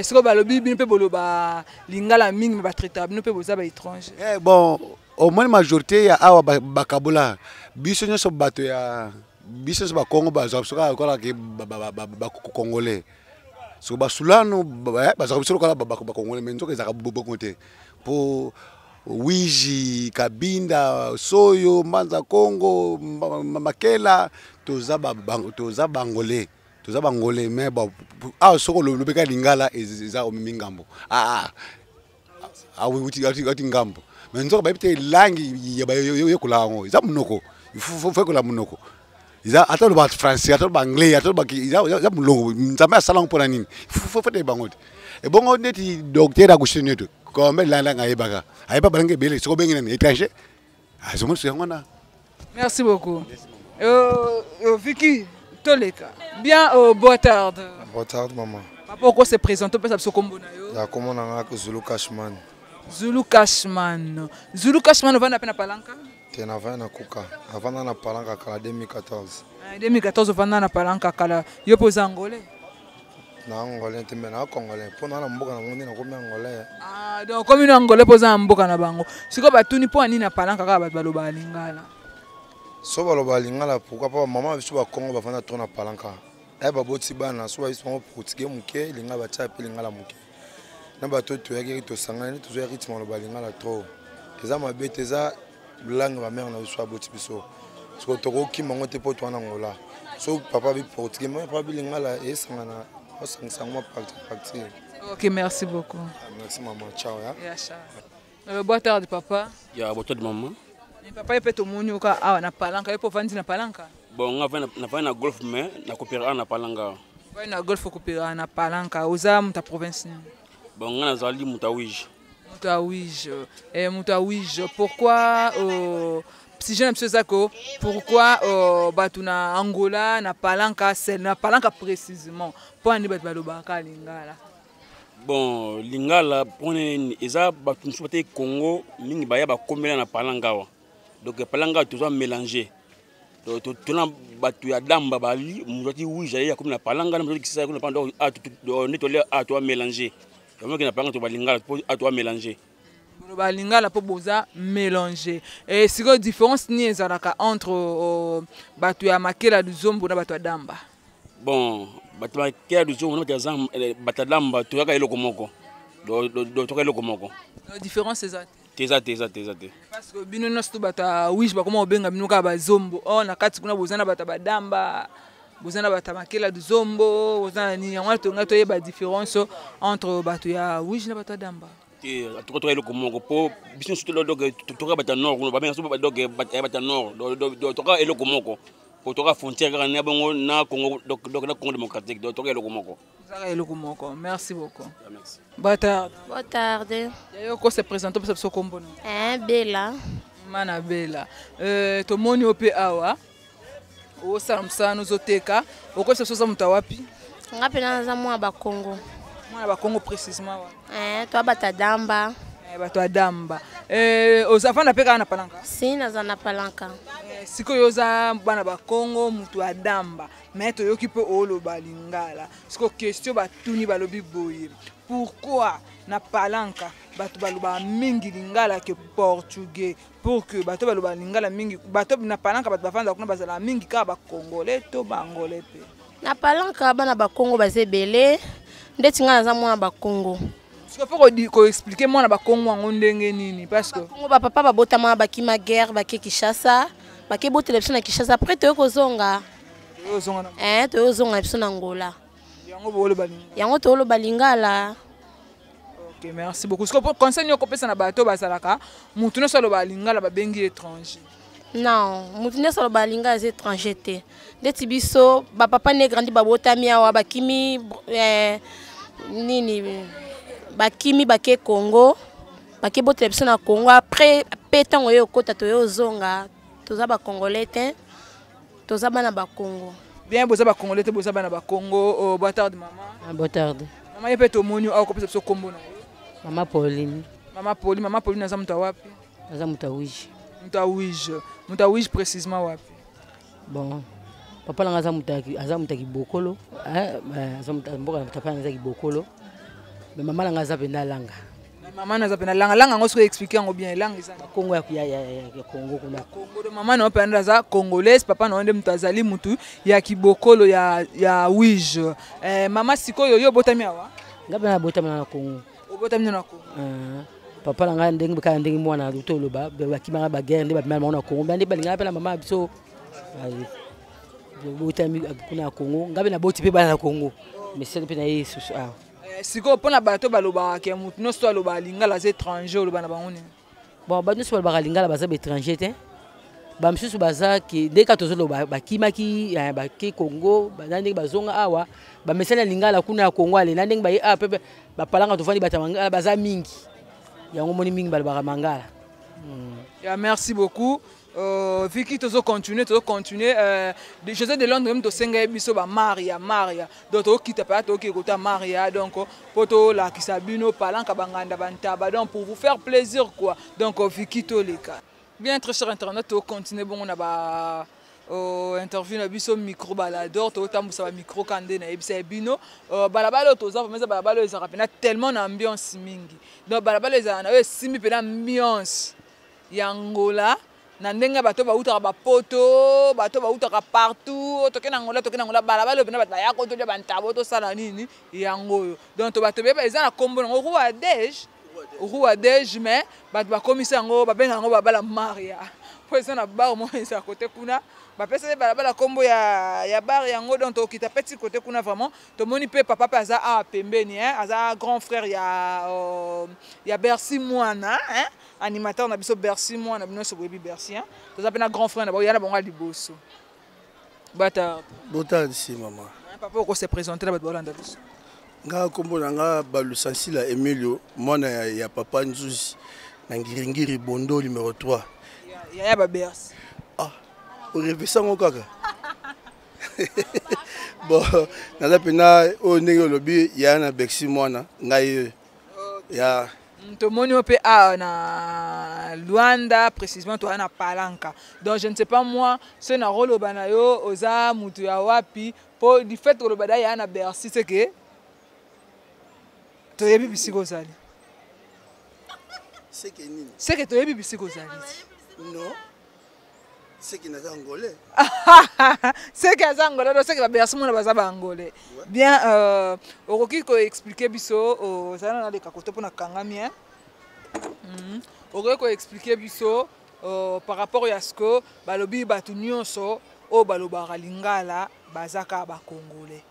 Siko ba lobi bino pe boloba lingala mingi ba traiter bino pe boza ba étranger. Bon, au moins majorité ya awa bakabula biso nyoso bato ya biso ba Congo ba soka kola ke ba congolais. So ba sulano ba biso kola ba congolais mais nzoka ezaka boboko te. Po Wiji, Kabinda, Soyo, Manza Congo, Makela, toza bangolais, mais bon, soko le beka lingala eza o mingambo. Oui, uti ngambo. Mais nzoka ba bite langi ya kula ngo, eza munoko. Il faut kula munoko. Iza atalo ba français, atalo ba anglais, atalo ba iza mulongo, nzama salon pour nini. Faut te bangote. Et bon neti docteur agushine comme là ngaibaka. Aiba balange bele soko bengi na étranger. Azomo sengona. Merci beaucoup. Vicky Toleka. Bien boa tarde. Boa tarde maman. Papa ko se présente pesa biso kombo na yo. Ya kombo na ngaka Zulu Cashman. Zulu Cashman. Zulu Cashman vana pena palanka? Tena vana na kuka. Avana na palanka kala 2014. 2014 vana na palanka kala yo poza angolais. Na angolais te mena congolais. Pona na mboka na ngoni na komi angolais. Donc comme une angolais poza mboka na bango. Siko batuni po ani na palanka kala bat baloba lingala. So baloba lingala pourquoi pas maman biso ba Congo ba vana tona palanka. Eh ba boti bana so ba biso portugais muke lingala ba tchapi lingala muke. Na bato to yaki to sangana to zo rythme lo ba lingala trop. Eza mabete eza langue ba mère na biso boti biso. So to ko ki mango te po to na ngola. So papa bi portugais mais papa bi lingala e sangana. Ok, merci beaucoup. Merci maman, ciao. Yeah, ciao. Boa tarde papa. Ya boa tarde maman. Papa yepe to moni oka awa na palanka, yepo vandi na palanka. Bon, na vai na golf mais na coopérer na palanka. Vai na golf coopérer na palanka, oza muta province ni. Bon, ngana zali mutawiji. Mutawiji. Pourquoi si je n'aime ça pourquoi batuna Angola na palanka c'est na palanka précisément pour ani bat balobaka lingala. Bon, lingala pone eza batu sote Congo mingi baya ba komela na palanka wa. Donc palanka tout ça mélanger. Donc tout na batu ya damba bali muzati wija ya comme na palanka na muzati kisa kuna pando netolé a toi mélanger. Donc na palanka to balingala a toi mélanger. Ba lingala po boza mélanger. Et c'est quoi différence ni ezalaka entre batu ya makela du zombo na batu ya damba? Bon, batu ya makela du zombo na batu ya damba to yaka eloko moko. Do to eloko moko. La différence c'est ça. Teza. Parce que bino no sto bata wish ba koma obenga bino ka ba zombo. Oh na kati kuna bozana bata ba damba. Bozana bata makela du zombo, bozana ni yango to ngato yeba différence entre batu ya wish na bata damba. To eloko moko po biso surtout le dog to ka bata nord ba bien so ba dog bata nord do to ka eloko moko po to ka frontière ka na bongo na Congo donc na Congo démocratique do to ka eloko moko. Eloko moko. Merci beaucoup. Merci. Boa tarde. Boa tarde. Yayo ko se présenter pour ce kombo. Bella. Mana Bella. To moni ope awa. O samsa no zoteka. Oko se sosa mutawapi? Ngapi na za mwa ba Congo. Mwana ba Congo précisément wa. To bata damba. Bato adamba. Ozafana peka na palanka. Si naza na palanka. Siko yoza bana ba Congo mutu adamba. Mais to yoki pe olo balingala. Siko question batuni balobi boye. Pourquoi na palanka bato baloba mingi lingala ke portugais pour que bato baloba lingala mingi bato na palanka bato bafanda kuna bazala mingi ka ba congolais to ba angolais pe. Na palanka bana ba Congo bazebele ndeti nga naza mwana ba Congo. Ce qu'il faut expliquer moi na ba Congo ndenge nini parce que Congo ba papa ba botama ba kima guerre ba ke Kinshasa ba ke bo télévision na Kinshasa après to kozonga to ozonga biso na Angola yango to lo balingala. OK, merci beaucoup. Ce que conseil nyoko pesa na bato basalaka mutu no solo balingala ba bengi étranger. Non, mutu no solo balingala les étrangers te. Ndeti biso ba papa ne grandi ba botami awa ba kimi nini bakimi bake Congo bake bo télévision na Congo après petango yo kota to yo zonga toza ba congolais te toza bana ba Congo. Bien boza ba congolais te boza bana ba Congo. Bonne tarde maman. Bonne tarde. Maman yepe to moni au kopesa so kombo na yo. Mama Pauline. Mama Pauline naza mtu wapi? Naza Mutawiji. Mutawiji précisément wapi? Bon. Papa langa aza mutaki bokolo. Aza mboka papa naza ki bokolo. Mais maman langa aza penda langa. Maman naza penda langa. Langa ngoso expliquer ngo bien langa isa. Congo ya Congo kuna. Congo de maman no penda za congolaise, papa no ndem mutazali mutu ya kibokolo ya Wige. Mama sikoyo yo botami awa? Ngabe na botami na Congo. Botami na Congo. Papa langa ndenge baka ndenge mwana lutoloba bakimanga ba guerre ndeba bimana na Congo. Bande balinga pela mama biso. Botami kuna Congo. Ngabe na boti pe bana na Congo. Mais c'est pe na Yesu ah. Siko pona bato baloba ke mutu no so aloba lingala les étrangers oloba na bango ni. Bon ba no so baloba lingala baza ba étranger te. Ba msusu baza ki deka tozoloba bakimaki ba ke Congo ba ndenge bazonga awa ba mesana lingala kuna Congo ale ndenge ba a pepe ba palanga tofandi batamanga baza mingi. Yango moni mingi balobaka mangala. Ya merci beaucoup. Vicky tozo continuer José de Londres même to senga biso ba Maria donc to kita pa to ki kota Maria donc poto la kisabino palanka banganda bantaba donc pour vous faire plaisir quoi donc Vicky to leka bien très cher internet to continuer bon on a ba interview na biso micro balador to tambusa ba micro kande na ebisa bino balabalo to za meza balabalo ezaka pena tellement na ambiance mingi donc balabalo ezana na simi pena ambiance ya Angola na ndenge bato bautaka bapoto bato bautaka partout tokena Angola balabalo pena bato ya koto ba ntabo to sala nini yango donc to bato beba ezana kombo ngo roi dej mais bato bakomisa yango babenga yango babala Maria po ezana bar mo eza côté kuna bapesa balabala kombo ya bar yango donc to kita petit côté kuna vraiment to moni pe papa aza a pembeni aza grand frère ya Bercy Mwana animateur na biso Bercy Mwana bino so boyebi Bercy to za pena grand frère na ba yana bonga liboso bata si maman papa ko se présenter na ba bolanda biso nga kombo nga Balusansila Emilio mwana ya papa Nzuzi na Ngiringiri Bondo numéro 3 ya ba Bercy orevisa ngo kaka bon naza pena o ndenge olobi ya na Bercy Mwana ngai ya tomoni ope na Luanda précisément to na Palanka donc je ne sais pas moi c'est na rolo banayo oza mutu ya wapi pour du fait que le bada ya na Bercy c'est que to yebi bisiko zali c'est que nini c'est que to yebi bisiko zali non c'est que naza angolais c'est que naza angolais donc c'est que ba Bercy mona baza ba angolais bien okoki ko expliquer biso ozana na leka koto pona kangami okoki ko expliquer biso par rapport à ce que balobi batu nyonso o balobaka lingala bazaka ba congolais.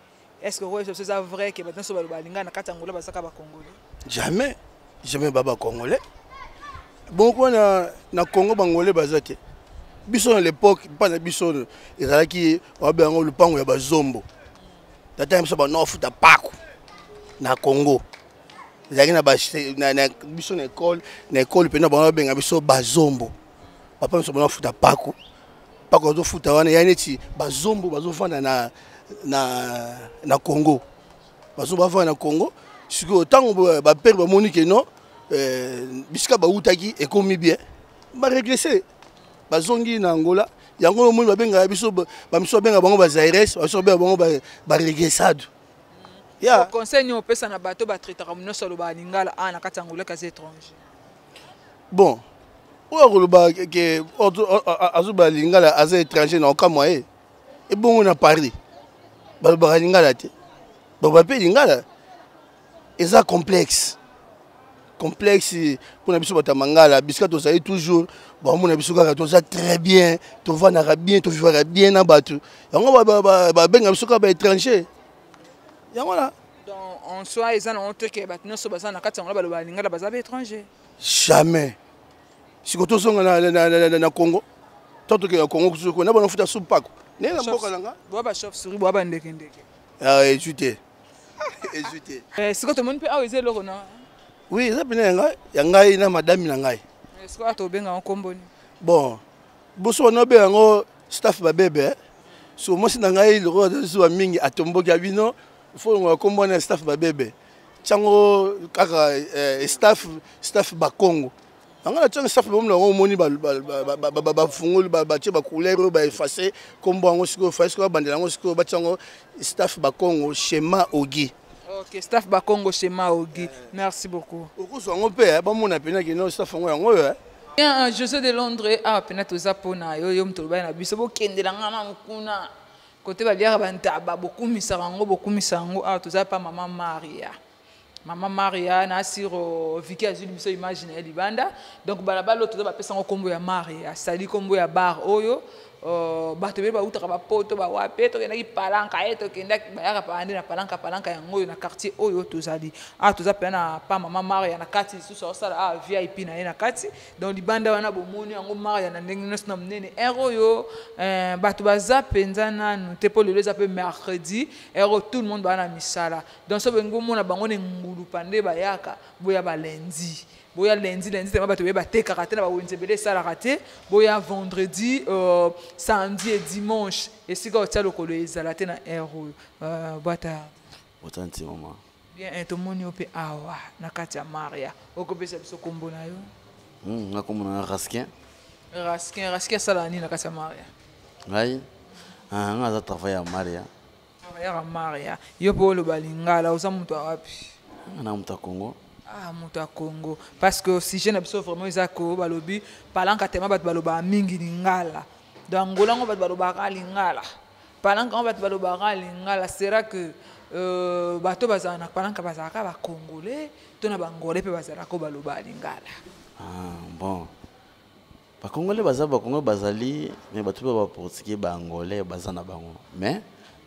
Est-ce que c'est vrai que maintenant so baloba lingala na kati Angola bazaka ba congolais? Jamais baba congolais. Bon quoi na Congo bangolais bazate. Biso à l'époque pas na biso ezalaki wabe ngo lupango ya bazombo. Tata biso ba no futa pako na Congo. Ezalaki na biso na école pena ba benga biso bazombo. Papa biso ba no futa pako. Pako zo futa wana ya neti bazombo bazofanda na Congo. Bazombo bafanda na Congo. Siko tango ba père ba monique non bisika ba utaki ekomi bien. Ba régresser bazongi na Angola yango mo babenga biso ba miso benga bango ba Zaires baso benga bango ba regressado ya conseil ni opesa na bato ba traiter comme no solo ba lingala na kati Angola kasi étranger bon o ba ke azu ba lingala az étranger na okamwa e bongo na Paris ba lingala te ba pe lingala eza complexe complexe pour na biso batamangala bisika tozali toujours bamona biso kaka toza très bien tovandaka bien tovivaka bien na bato yango babenga biso kaka baétranger yango la en soi eza na honte ke bato nyonso baza na kati yango baloba balingala baza baétranger jamais siko tozonga na Congo totokela Congo kusoko na banafuta supako ndenge na mboka nanga boa bachauve-souris boa bandekendeke ezute siko tomoni mpe awa eza eloko na oui eza pene ya ngai na madame na ngai siko ato obenga ngo komboni bon boso wana obenga ngo staff babebe so mwasi na ngai loko zuwa mingi atomboki abino fo ngo kombona staff babebe tiango kaka staff bakongo angala tiango staff bomna ngo moni bafungoli batie bacouleur ba effacer kombo ngo siko fa siko bandela ngo siko batiango staff bakongo schéma ogi. Ok, staff bakongo schéma ogi. Merci beaucoup. Okoso ngo pe ba mona pena ke no staff ngo yango Bien, José de Londres a pena toza pona yo mtoloba na biso bo kendela ngana mkuna côté baliaka bantaba bokumisa rango bokumisa ngo a toza pa mama Maria. Mama Maria na siro Vicky azuli biso imagine ya libanda donc balabalo toza ba pesa ngo kombo ya Maria sali kombo ya bar oyo bato be ba utaka ba poto ba wape to kenaki palanka eto kendaki bayaka pa ande na palanka yango na quartier oyo tozali toza pena pa mama Maria na kati suso sala VIP na ye na kati donc libanda wana bomoni yango Maria na ndenge nyonso na munene oyo bato baza penza nanu te po lelo eza pe mercredi tout le monde bana misala donc so bengo mona bango ne ngulu pande bayaka boya ba lundi boya lundi tema bato be batekaka te na bawenzebele esalaka te boya vendredi samedi et dimanche esika otia lokolo ezala te na oyo bata botanti mama bien tomoni yo mpe awa na kati ya Maria okopesa biso kombo na yo nakombo na Raskin asala nini na kati ya Maria ngai nga aza travail ya Maria Maria yo mpe oloba lingala oza moto awapi na moto ya Congo moto ya Congo parce que si je na biso vraiment ezako balobi palanka tema bato baloba mingi lingala donc Angola ngo bato balobaka lingala palanka ngo bato balobaka lingala sera que bato bazala na palanka bazalaka ba congolais to na bangolais pe bazalaka baloba lingala bon ba congolais bazali mais bato ba portugais ba angolais bazana bango mais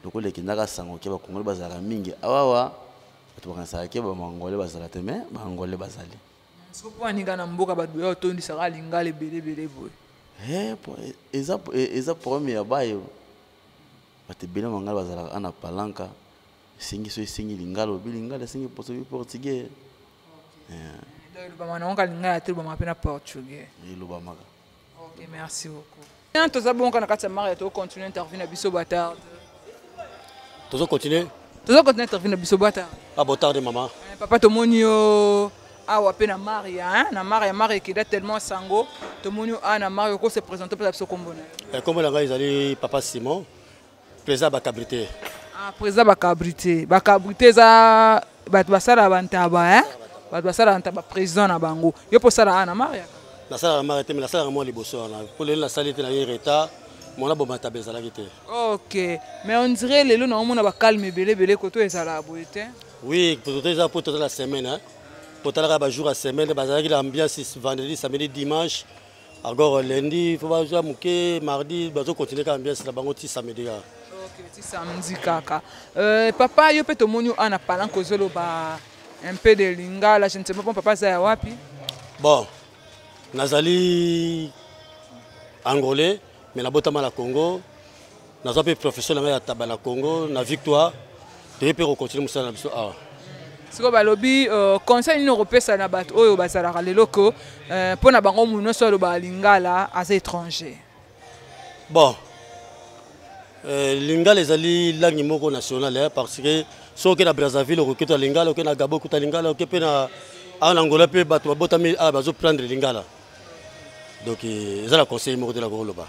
lokole kindaka sango ke ba congolais bazalaka mingi awawa bato bakanisaka ke ba mangolais bazala te mais ba angolais bazali siko po aninga na mboka bato yo tondisaka lingala ebele boye eza problème ya bayo bato ebele mangala bazalaka ana palanka esengi so esengi lingala obi lingala esengi portugais elobama nango lingala te elobama mpe na portugais elobamaka ok merci beaucoup toza bonka na kati ya Maria tokocontinue interview na biso batarde tozocontinue interview na biso batarde botarde mama papa tomoni yo awa pe na Maria na Maria ekeda tellement sango tomoni yo na Maria ko se présenter pe biso kombo na kombo na ngai ezali papa Simon président bakabrité président bakabrité za bato basala bantaba bato basala bantaba président na bango yo po sala na Maria nasala na Maria te mais nasala moi liboso wana po lelo nasali te na ye retard mona bomata bezalaki te ok mais on dirait lelo na omona bakalme ebele koto ezala boye te oui koto eza po tota la semaine pour la jour à semaine, l'ambiance vendredi, samedi, dimanche. Alors lundi, il faut pas jouer mardi, il faut continuer l'ambiance là-bas samedi. Ok, samedi kaka. Papa, yo peut te monio ana parlant kozolo ba un peu de lingala, je ne sais pas papa ça wapi. Bon, nazali angolais, mais na botama la Congo. Nazape professeur na tabala Congo, na victoire. Tu peux continuer musala biso ah. Siko balobi conseil européen ça na bato oyo bazalaka lelo ko pona bango muno solo ba lingala as étranger. Bon. Lingala ezali langue moko nationale parce que soki na Brazzaville okita lingala okina na Gabon okita lingala okepe na Angola pe bato babotami bazo prendre lingala. Donc ezala conseil moko de la Goloba.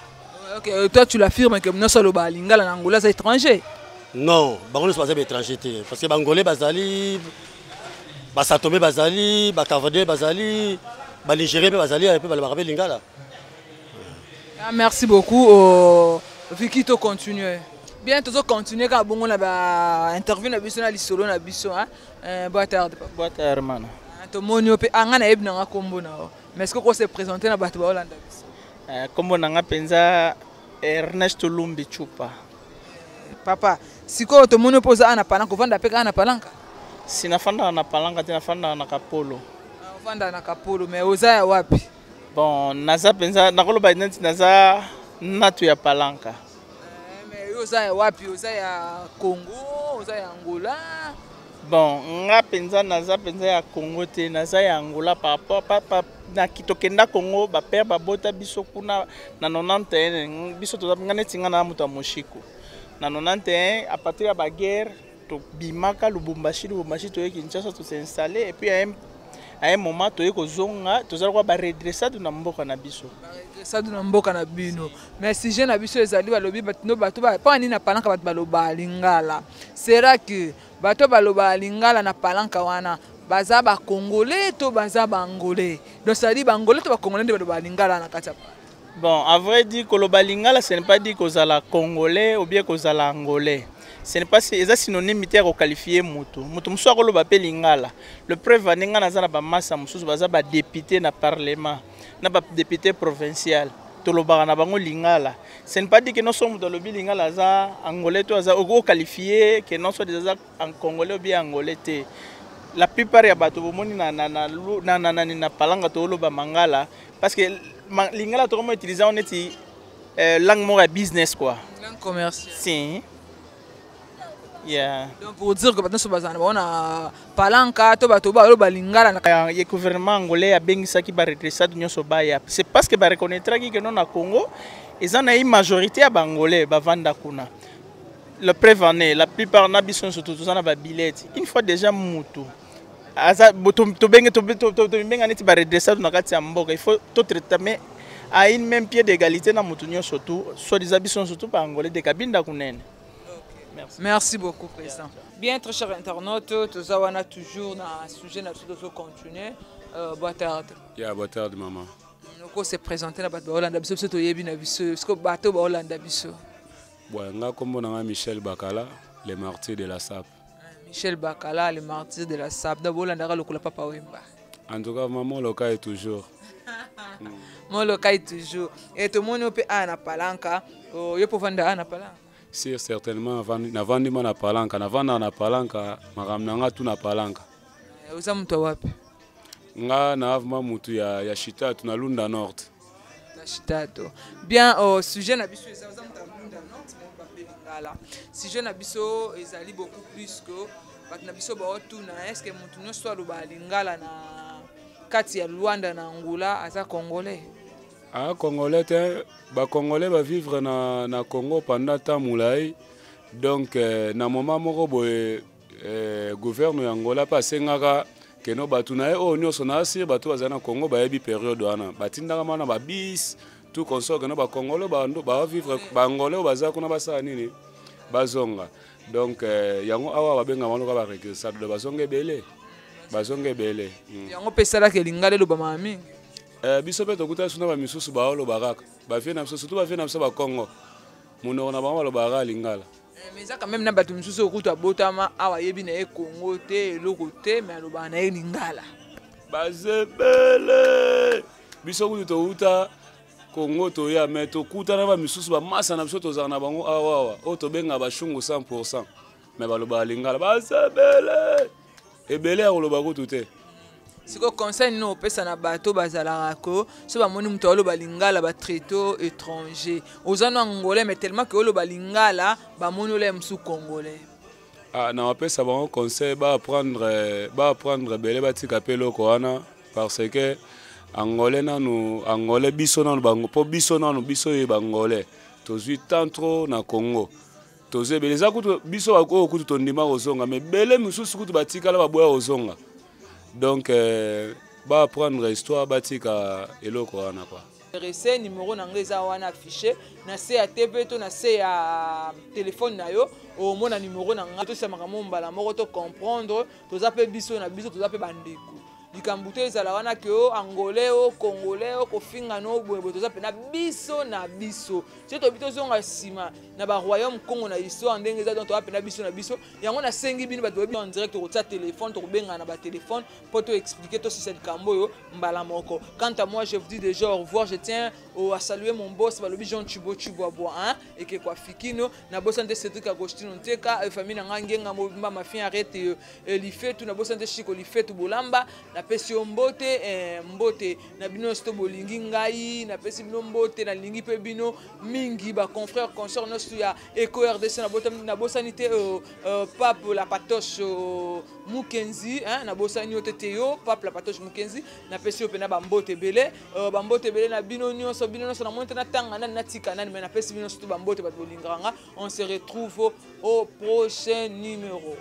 OK, toi tu l'affirmes que muno solo ba lingala na Angola as étranger. Non, bango ne sont pas étrangers parce que bangolais bazali Basatomé bazali, Bakavade bazali, Nigérien bazali, et puis Balabarabe lingala. Merci beaucoup. Vicky, to continuer. Bien, tu continuer quand on a interview na biso na lisolo na biso hein. Boa tarde. Boa tarde, mano. tomoni yo pe anga na yebi nanga kombo na yo. Mais est-ce que ko se présenter na bato ba Hollanda biso? Kombo nanga penza Ernesto Lumbi Chupa. Papa, siko tomoni poza ana palanka kovanda pe ana palanka? Sinafanda na palanka tena fanda na kapolo. Kovanda na kapolo mais oza ya wapi? Bon, naza penza nakoloba neti naza natu ya palanka. Mais oza ya wapi? Oza ya Congo, oza ya Angola? Bon, nga penza naza penza ya Congo te, naza ya Angola par rapport na kitokenda Congo ba père ba bota biso kuna na 91 biso to nga neti nga na muta moshiko. Na 91 à partir de la guerre to bimaka Lubumbashi to Kinshasa to s'installer et puis à un moment to yeko zonga to za ba redresser na mboka na biso. Ça na mboka na bino. Mais si jeune na biso ezali balobi batino bato ba pa ni na palanka bato baloba lingala. Sera que bato baloba lingala na palanka wana baza ba congolais to baza ba angolais. Donc ça dit ba angolais to ba congolais baloba lingala na kata. Bon, à vrai dire que le balingala ce n'est pas dit que la congolais ou bien que la angolais. Ce n'est pas synonyme de qualifier mutu. Mutu mso ko lo ba lingala. Le preuve aninga na za ba massa mususu baza ba député na parlement, na ba député provincial. To lo ba na bango lingala. Ce n'est pas dit que non sommes dans le lingala za angolais to za o qualifier que non soit des en congolais ou bien angolais te. La plupart ya bato bomoni na palanga to lo ba mangala parce que lingala to comment utiliser on est langue mora business quoi. Langue commerciale. Si. Yeah. Donc pour dire que maintenant so bazana bona palanka to bato ba lo ba lingala na le gouvernement angolais a bengisa ki ba redressa dunyo so ba ya. C'est parce que ba reconnaîtra ki que non na Congo ils en a une majorité à bangolais ba vanda kuna. Le prévané la plupart na bison surtout tous na ba billets. Une fois déjà mutu aza to benga neti ba redressa na kati ya mboka il faut tout traitement à une même pied d'égalité na mutu nyo surtout soit des habitants surtout pas angolais de kabinda kunene. Merci beaucoup, Président. Bien, très chers internautes, nous avons toujours un sujet de continuer. Bonne tarde. Bonne tarde, maman. Nous allons se présenter à Hollanda. Nous allons se Hollanda. Michel Bakala, le martyr de la SAP. Michel Bakala, le martyr de la SAP. En tout cas, maman, le cas est toujours. Mon le cas est toujours. Et tout le monde peut aller à Palanka. Vous pouvez vendre à Palanka. Si certainement navandi na palanka navanda na palanka makamnanga tu na palanka uza mtu wapi nga na avma mutu ya Shitatu na Lunda Nord na Shitatu bien au sujet na biso uza mtu Lunda Nord mon pape lingala sujet na biso ezali beaucoup plus que bat na biso ba otu na est-ce que mutu nyonso aloba lingala na kati ya Luanda na Angola aza congolais. Ah, Congolais, bah Congolais va vivre na Congo pendant temps moulay. Donc na moment moko boye gouvernement Angola passé ngaka que no batuna o nyo sona sir batu bazana Congo ba yebi période wana. Batinda mana ba bis tout consort que no ba Congolais ba vivre ba Angolais baza kuna basa nini bazonga. Donc yango awa babenga mano ka ba rekesa de bazonga belé. Bazonga belé. Yango pesala ke lingale lo ba mami. Biso pe tokuta suna ba misusu ba olo baraka ba vie na biso surtout ba vie na biso ba Congo muno na ba lo baraka lingala mais ça quand même na batu misusu okuta botama awa yebi na e Congo te eloko te mais lo ba na e lingala bazebele biso kutu to uta Congo to ya mais to kuta na ba misusu ba masa na biso to za na bango awa o to benga ba shungu 100% mais ba lo ba lingala bazebele ebele lo ba kutu te. Si vous conseillez nous pesa na bateau bazalarako, so ba moni muto olo balingala ba traito étranger. Ozano angolais mais tellement que olo balingala ba moni ole msu congolais. Ah na pesa ba conseil ba apprendre belé batika pelo koana parce que angolais nanu angolais biso nanu bango po biso nanu biso e bangolais. Tozui tant trop na Congo. Toze beleza kutu biso ba ko kutu tondima ozonga mais belé mususu kutu batika la ba boya ozonga. Donc, va apprendre l'histoire, batika eloko wana quoi. Rese numéro na ngeza wana affiché na se ya TV to na se ya téléphone na yo au mona numéro na ngato sa makambo mbala moko to comprendre to za pe biso na biso to za pe bandeko. likambo te ezala wana ke o angolais o congolais o kofinga no boye toza pena biso na biso ti tobi tozonga nsima na baroyaume congo na histoire ndenge eza donc toza pena biso na biso yango nasengi bino bato boyebi en direct tokotia téléphone tokobengana na batelefone mpo toexplike tosisa likambo oyo mbala moko. Quant à moi je vous dis déjà au revoir, je tiens à saluer mon boss balobi Jean Chibo Chiboabo hein et que quoi fikino na bosante Cédric Agostino nteka famille na ngenga mobimba mafin arrête lifetu na bosante Chiko lifetu bolamba na pesi mbote mbote na bino sto bolingi ngai na pesi bino mbote na lingi pe bino mingi ba confrères consorts nostu ya Eco RDC na bosanité pape la patoche Mukenzi hein na bosani oteteo pape la patoche Mukenzi na pesi opena ba mbote belé na bino nyonso na monte na tanga na tika na mais na pesi bino sto ba mbote ba bolinganga. On se retrouve au prochain numéro.